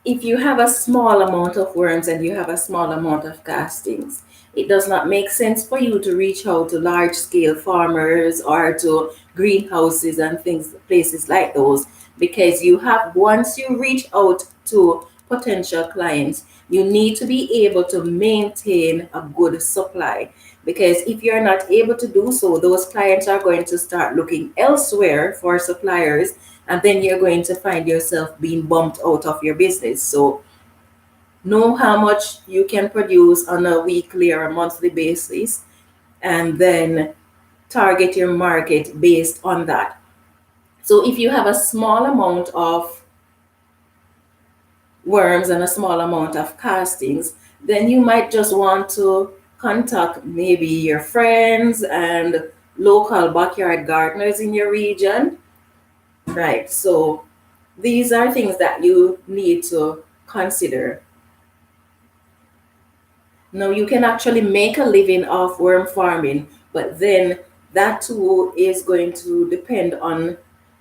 Speaker 1: if you have a small amount of worms and you have a small amount of castings, it does not make sense for you to reach out to large scale farmers or to greenhouses and things, places like those, because you have, once you reach out to potential clients, you need to be able to maintain a good supply. Because if you're not able to do so, those clients are going to start looking elsewhere for suppliers, and then you're going to find yourself being bumped out of your business. So know how much you can produce on a weekly or a monthly basis, and then target your market based on that. So if you have a small amount of worms and a small amount of castings, then you might just want to contact maybe your friends and local backyard gardeners in your region. Right. So these are things that you need to consider. Now, you can actually make a living off worm farming, but then that too is going to depend on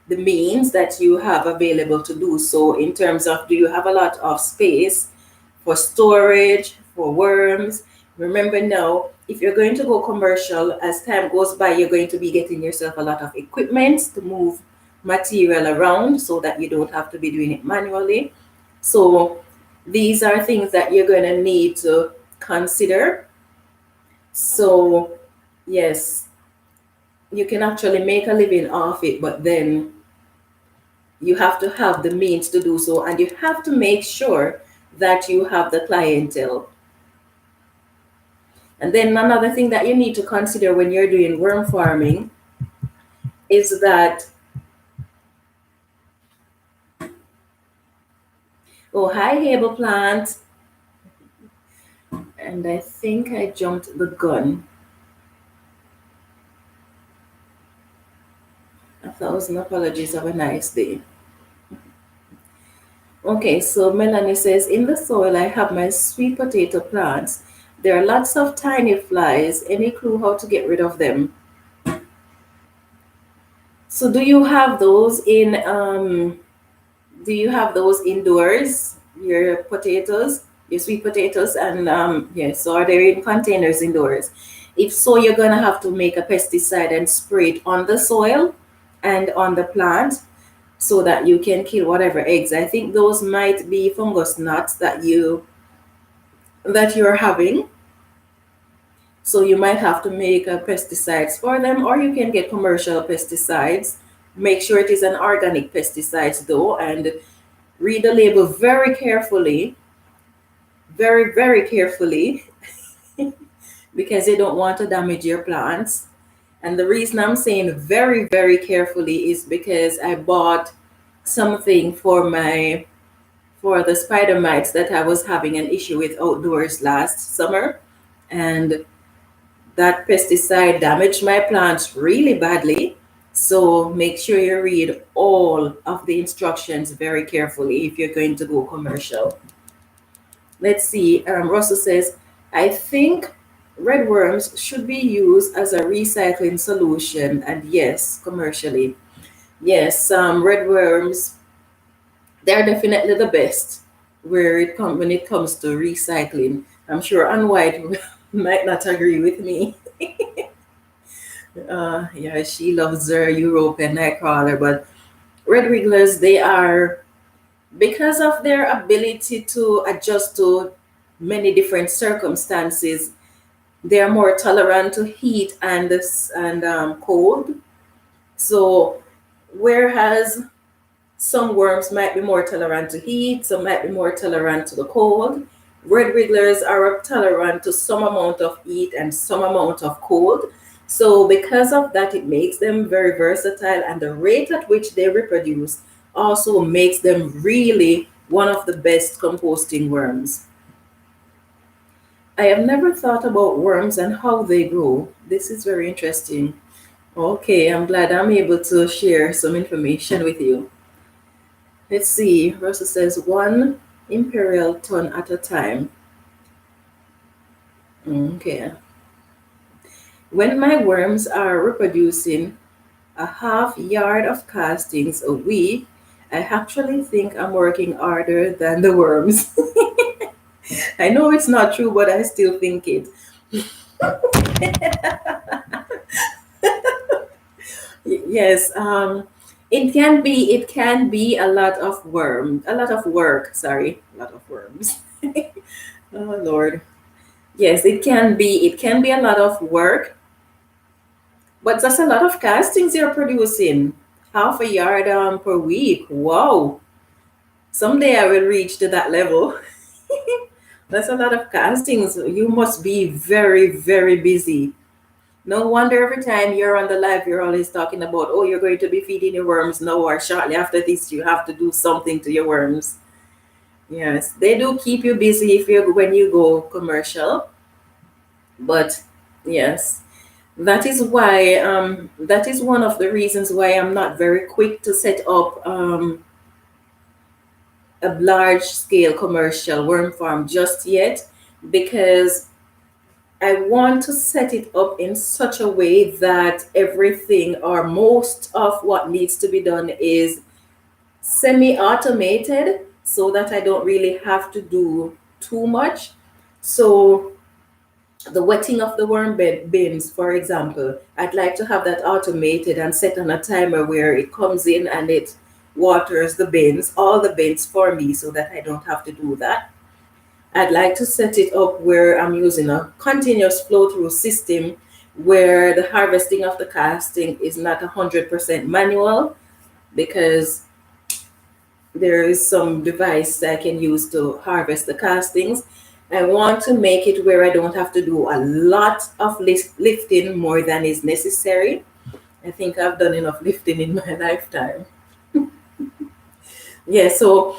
Speaker 1: the means that you have available to do so, in terms of, do you have a lot of space for storage, for worms? Remember now, if you're going to go commercial, as time goes by, you're going to be getting yourself a lot of equipment to move material around so that you don't have to be doing it manually. So these are things that you're going to need to consider. So, yes, you can actually make a living off it, but then you have to have the means to do so, and you have to make sure that you have the clientele. And then another thing that you need to consider when you're doing worm farming is that, oh, hi, Hable Plant. And I think I jumped the gun. 1,000 apologies. Have a nice day. Okay, so Melanie says, in the soil I have my sweet potato plants. There are lots of tiny flies. Any clue how to get rid of them? So do you have those indoors? Your potatoes, your sweet potatoes, and yes, so are they in containers indoors? If so, you're gonna have to make a pesticide and spray it on the soil and on the plant, so that you can kill whatever eggs. I think those might be fungus gnats that you're having. So you might have to make pesticides for them, or you can get commercial pesticides. Make sure it is an organic pesticides though, and read the label very carefully, very, very carefully, because you don't want to damage your plants. And the reason I'm saying very, very carefully is because I bought something for the spider mites that I was having an issue with outdoors last summer. And that pesticide damaged my plants really badly. So make sure you read all of the instructions very carefully if you're going to go commercial. Let's see. Russell says, I think red worms should be used as a recycling solution, and yes, commercially. Yes, red worms, they're definitely the best when it comes to recycling. I'm sure Ann White might not agree with me. Yeah, she loves her European nightcrawler, but red wigglers, they are, because of their ability to adjust to many different circumstances, they are more tolerant to heat and cold. So whereas some worms might be more tolerant to heat, some might be more tolerant to the cold. Red wigglers are tolerant to some amount of heat and some amount of cold. So, because of that, it makes them very versatile, and the rate at which they reproduce also makes them really one of the best composting worms. I have never thought about worms and how they grow. This is very interesting. Okay, I'm glad I'm able to share some information with you. Let's see. Russell says one imperial ton at a time. Okay. When my worms are reproducing a half yard of castings a week, I actually think I'm working harder than the worms. I know it's not true, but I still think it. Yes, it can be a lot of work. Sorry, a lot of worms. Oh Lord. Yes, it can be a lot of work, but that's a lot of castings you're producing. Half a yard per week. Wow. Someday I will reach to that level. That's a lot of castings. You must be very, very busy. No wonder every time you're on the live, you're always talking about, oh, you're going to be feeding your worms now, or shortly after this, you have to do something to your worms. Yes, they do keep you busy if you when you go commercial, but yes, that is one of the reasons why I'm not very quick to set up a large scale commercial worm farm just yet, because I want to set it up in such a way that everything or most of what needs to be done is semi automated, so that I don't really have to do too much. So the wetting of the worm bed bins, for example, I'd like to have that automated and set on a timer where it comes in and it waters the bins, all the bins for me, so that I don't have to do that. I'd like to set it up where I'm using a continuous flow through system where the harvesting of the casting is not 100% manual, because there is some device that I can use to harvest the castings. I want to make it where I don't have to do a lot of lifting more than is necessary. I think I've done enough lifting in my lifetime. Yeah, so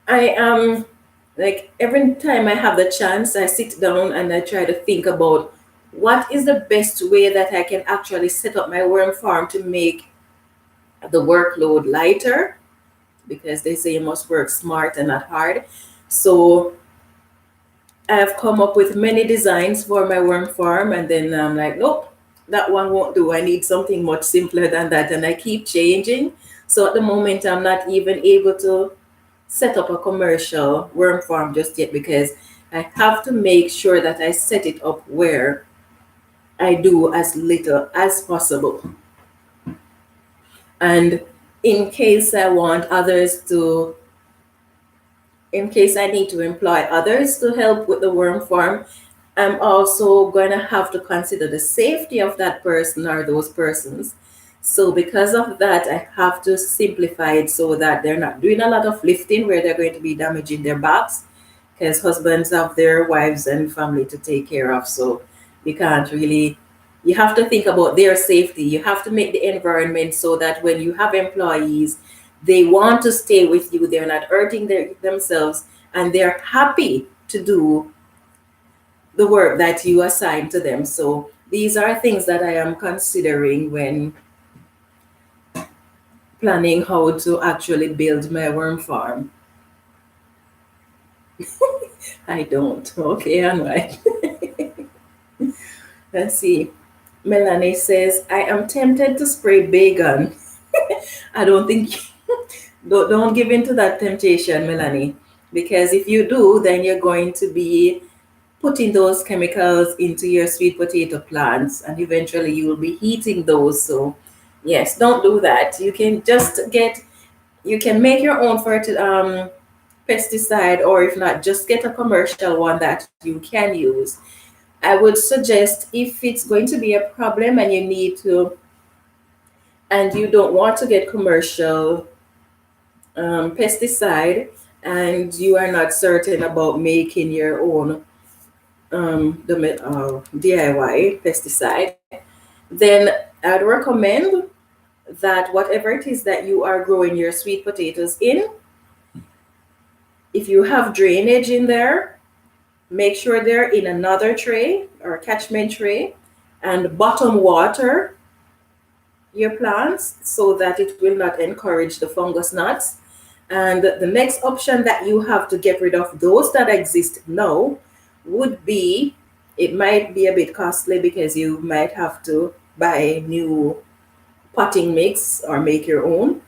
Speaker 1: I am, like, every time I have the chance, I sit down and I try to think about what is the best way that I can actually set up my worm farm to make the workload lighter, because they say you must work smart and not hard. So I've come up with many designs for my worm farm, and then I'm like, nope, that one won't do. I need something much simpler than that, and I keep changing. So at the moment, I'm not even able to set up a commercial worm farm just yet, because I have to make sure that I set it up where I do as little as possible. And in case I want others to in case I need to employ others to help with the worm farm, I'm also going to have to consider the safety of that person or those persons. So, because of that, I have to simplify it so that they're not doing a lot of lifting where they're going to be damaging their backs, because husbands have their wives and family to take care of. So, you can't really, you have to think about their safety. You have to make the environment so that when you have employees, they want to stay with you, they're not hurting themselves, and they're happy to do the work that you assign to them. So these are things that I am considering when planning how to actually build my worm farm. I don't. Okay, I'm right. Let's see. Melanie says, I am tempted to spray bacon. I don't think, don't give in to that temptation, Melanie. Because if you do, then you're going to be putting those chemicals into your sweet potato plants, and eventually you will be heating those. So, yes, don't do that. You can make your own pesticide, or if not, just get a commercial one that you can use. I would suggest, if it's going to be a problem and you don't want to get commercial pesticide, and you are not certain about making your own DIY pesticide, then I'd recommend that whatever it is that you are growing your sweet potatoes in, if you have drainage in there, make sure they're in another tray or catchment tray, and bottom water your plants so that it will not encourage the fungus gnats. And the next option that you have to get rid of those that exist now would be, it might be a bit costly because you might have to buy new potting mix or make your own.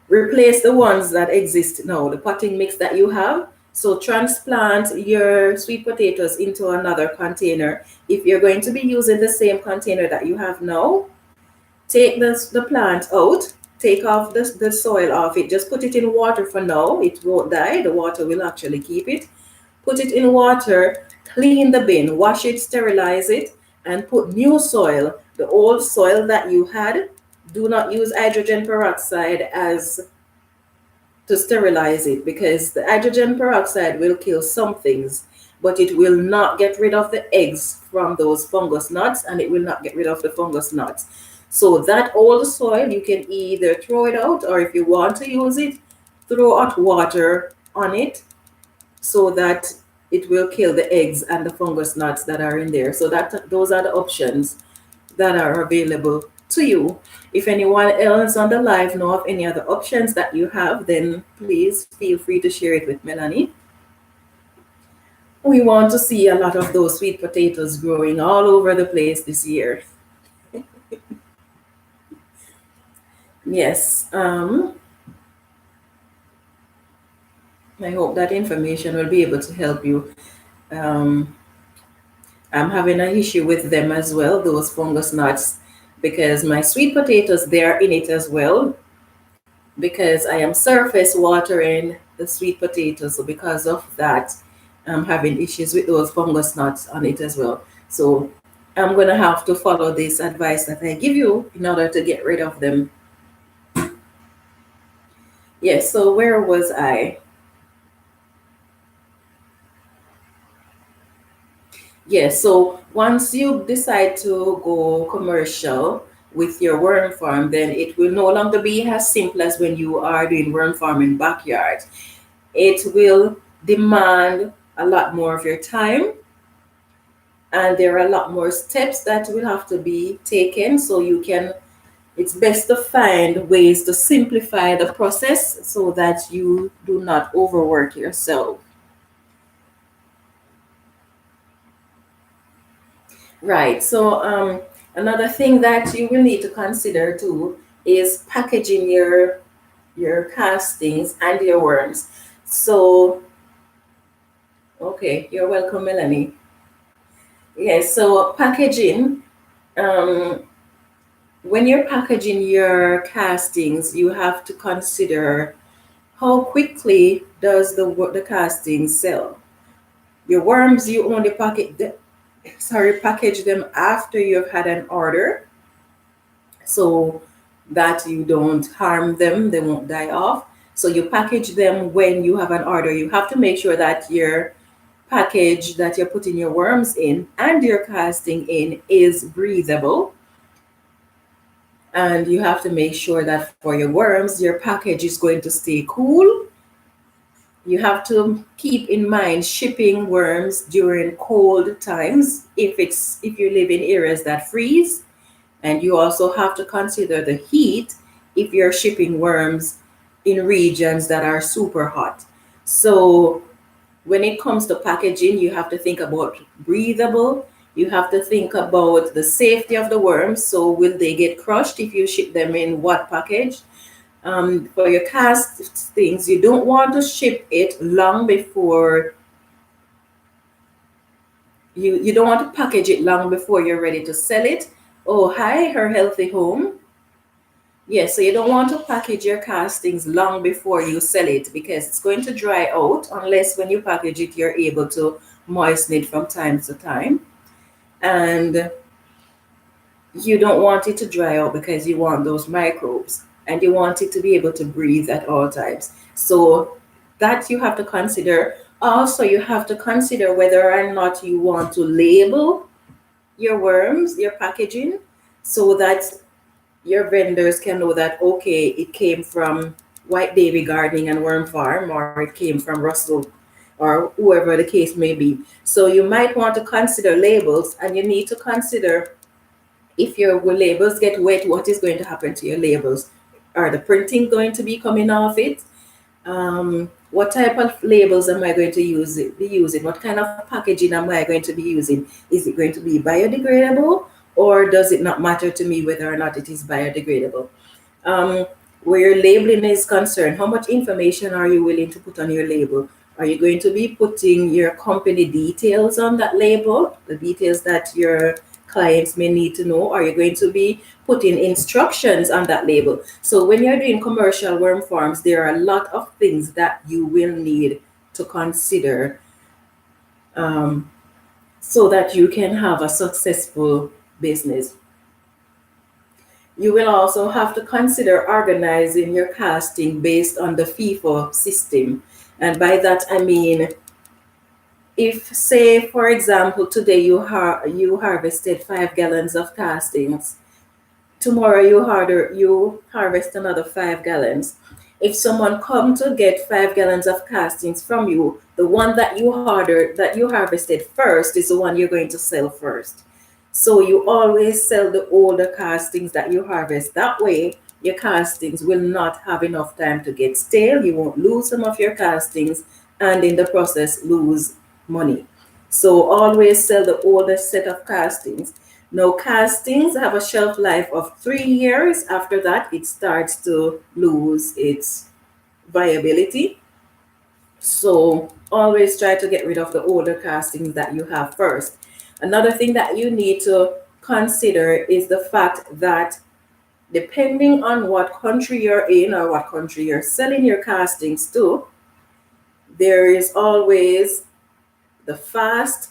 Speaker 1: Replace the ones that exist now, the potting mix that you have. So transplant your sweet potatoes into another container. If you're going to be using the same container that you have now, take the plant out, take off the soil off it, just put it in water for now. It won't die, the water will actually keep it. Put it in water, clean the bin, wash it, sterilize it, and put new soil. The old soil that you had, do not use hydrogen peroxide as to sterilize it, because the hydrogen peroxide will kill some things, but it will not get rid of the eggs from those fungus gnats, and it will not get rid of the fungus gnats. So that old soil, you can either throw it out, or if you want to use it, throw hot water on it so that it will kill the eggs and the fungus gnats that are in there. So those are the options that are available to you. If anyone else on the live know of any other options that you have, then please feel free to share it with Melanie. We want to see a lot of those sweet potatoes growing all over the place this year. Yes. I hope that information will be able to help you. Um, I'm having an issue with them as well, those fungus gnats, because my sweet potatoes, they are in it as well, because I am surface watering the sweet potatoes. So because of that, I'm having issues with those fungus gnats on it as well. So I'm going to have to follow this advice that I give you in order to get rid of them. Yes, so where was I? Yes, so once you decide to go commercial with your worm farm, then it will no longer be as simple as when you are doing worm farm in backyard. It will demand a lot more of your time, and there are a lot more steps that will have to be taken. So it's best to find ways to simplify the process so that you do not overwork yourself. Right. So another thing that you will need to consider too is packaging your castings and your worms. So okay, you're welcome, Melanie. Yes. So packaging. Um, when you're packaging your castings, you have to consider how quickly does the casting sell. Your worms, you only package them after you've had an order, so that you don't harm them, they won't die off. So you package them when you have an order. You have to make sure that your package that you're putting your worms in and your casting in is breathable. And you have to make sure that for your worms, your package is going to stay cool You have to keep in mind shipping worms during cold times if you live in areas that freeze, and you also have to consider the heat if you're shipping worms in regions that are super hot. So when it comes to packaging, you have to think about breathable. You have to think about the safety of the worms. So will they get crushed if you ship them in what package? For your cast things, you don't want to ship it long before you don't want to package it long before you're ready to sell it. Oh, hi, her healthy home. Yes, so you don't want to package your castings long before you sell it because it's going to dry out unless when you package it, you're able to moisten it from time to time. And you don't want it to dry out because you want those microbes and you want it to be able to breathe at all times. So that you have to consider. Also, you have to consider whether or not you want to label your worms, your packaging, so that your vendors can know that okay, it came from White Davy Gardening and Worm Farm, or it came from Russell, or whoever the case may be. So you might want to consider labels, and you need to consider if your labels get wet, what is going to happen to your labels? Are the printing going to be coming off it? What type of labels am I going to be using? What kind of packaging am I going to be using? Is it going to be biodegradable, or does it not matter to me whether or not it is biodegradable? um, where your labeling is concerned, how much information are you willing to put on your label? Are you going to be putting your company details on that label, the details that your clients may need to know? Are you going to be putting instructions on that label? So when you're doing commercial worm farms, there are a lot of things that you will need to consider, um, so that you can have a successful business. You will also have to consider organizing your casting based on the FIFO system. And by that, I mean, if, say, for example, today you harvested 5 gallons of castings, tomorrow you harvest another 5 gallons. If someone come to get 5 gallons of castings from you, the one that you harvested first is the one you're going to sell first. So you always sell the older castings that you harvest. That way, your castings will not have enough time to get stale. You won't lose some of your castings and in the process lose money. So always sell the oldest set of castings. Now, castings have a shelf life of 3 years. After that, it starts to lose its viability. So always try to get rid of the older castings that you have first. Another thing that you need to consider is the fact that depending on what country you're in or what country you're selling your castings to, there is always the fast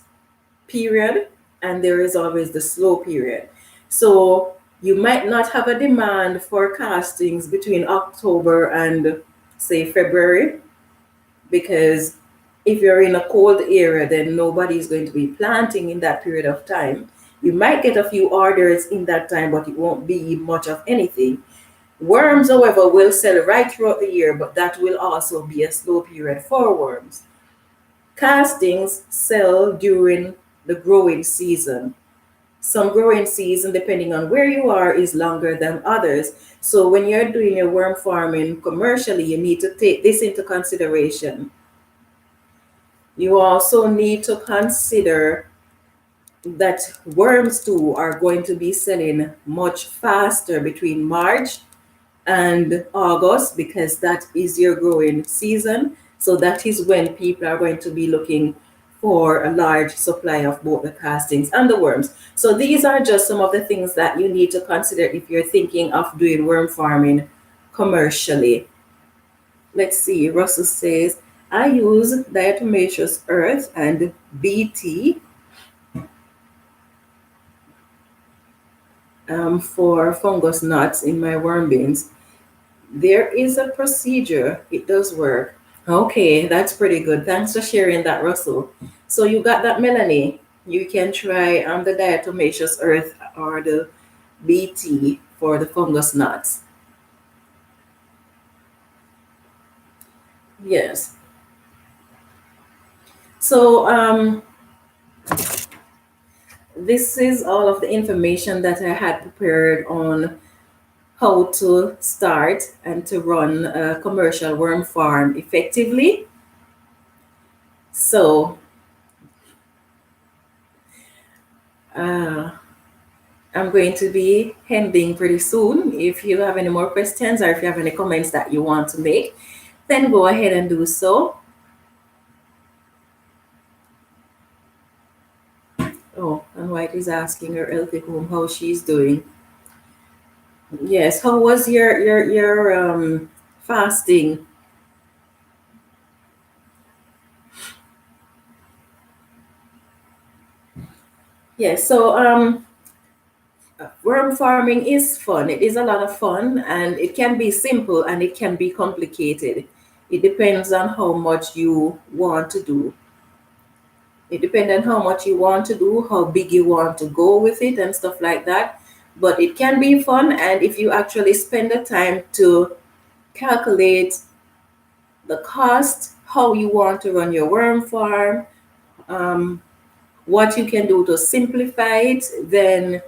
Speaker 1: period and there is always the slow period. So you might not have a demand for castings between October and say February, because if you're in a cold area, then nobody is going to be planting in that period of time. You might get a few orders in that time, but it won't be much of anything. Worms, however, will sell right throughout the year, but that will also be a slow period for worms. Castings sell during the growing season. Some growing season, depending on where you are, is longer than others. So when you're doing your worm farming commercially, you need to take this into consideration. You also need to consider that worms too are going to be selling much faster between March and August because that is your growing season. So that is when people are going to be looking for a large supply of both the castings and the worms. So these are just some of the things that you need to consider if you're thinking of doing worm farming commercially. Let's see, Russell says, I use diatomaceous earth and BT for fungus knots in my worm bins. There is a procedure, it does work. Okay, that's pretty good. Thanks for sharing that, Russell. So you got that, Melanie. You can try the diatomaceous earth or the BT for the fungus knots. Yes. So this is all of the information that I had prepared on how to start and to run a commercial worm farm effectively. So uh, I'm going to be ending pretty soon. If you have any more questions or if you have any comments that you want to make, then go ahead and do so. Oh, and White is asking her healthy home how she's doing. Yes, how was your fasting? Yes, so worm farming is fun. It is a lot of fun and it can be simple and it can be complicated. It depends on how much you want to do. It depends on how much you want to do, how big you want to go with it, and stuff like that. But it can be fun, and if you actually spend the time to calculate the cost, how you want to run your worm farm, um, what you can do to simplify it, then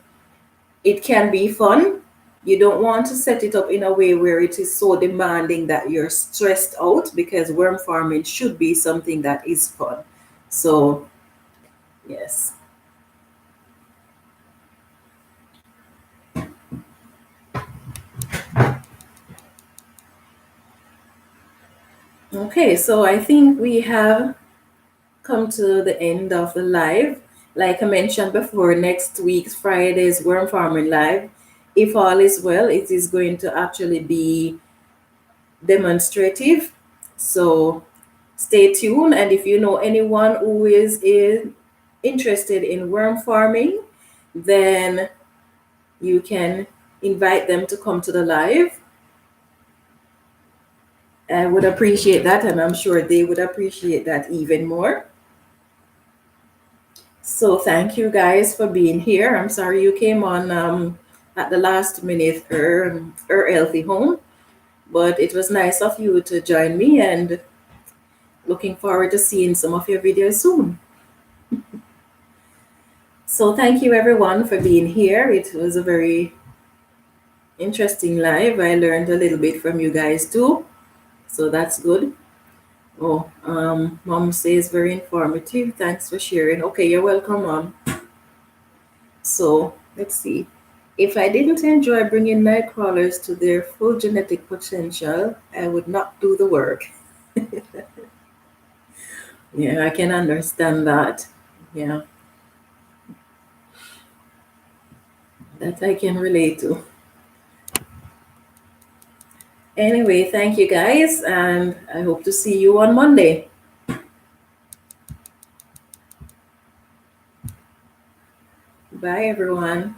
Speaker 1: it can be fun. You don't want to set it up in a way where it is so demanding that you're stressed out, because worm farming should be something that is fun. So, yes. Okay, so I think we have come to the end of the live. Like I mentioned before, next week's Friday's Worm Farming Live, if all is well, it is going to actually be demonstrative. So stay tuned. And if you know anyone who is interested in worm farming, then you can invite them to come to the live. I would appreciate that, and I'm sure they would appreciate that even more. So thank you guys for being here. I'm sorry you came on at the last minute, healthy home, but it was nice of you to join me, and looking forward to seeing some of your videos soon. So thank you everyone for being here. It was a very interesting live. I learned a little bit from you guys too, so that's good. Oh, mom says very informative. Thanks for sharing. Okay, you're welcome, mom. So let's see. If I didn't enjoy bringing night crawlers to their full genetic potential, I would not do the work. Yeah, I can understand that. Yeah, that I can relate to. Anyway, thank you guys, and I hope to see you on Monday. Bye, everyone.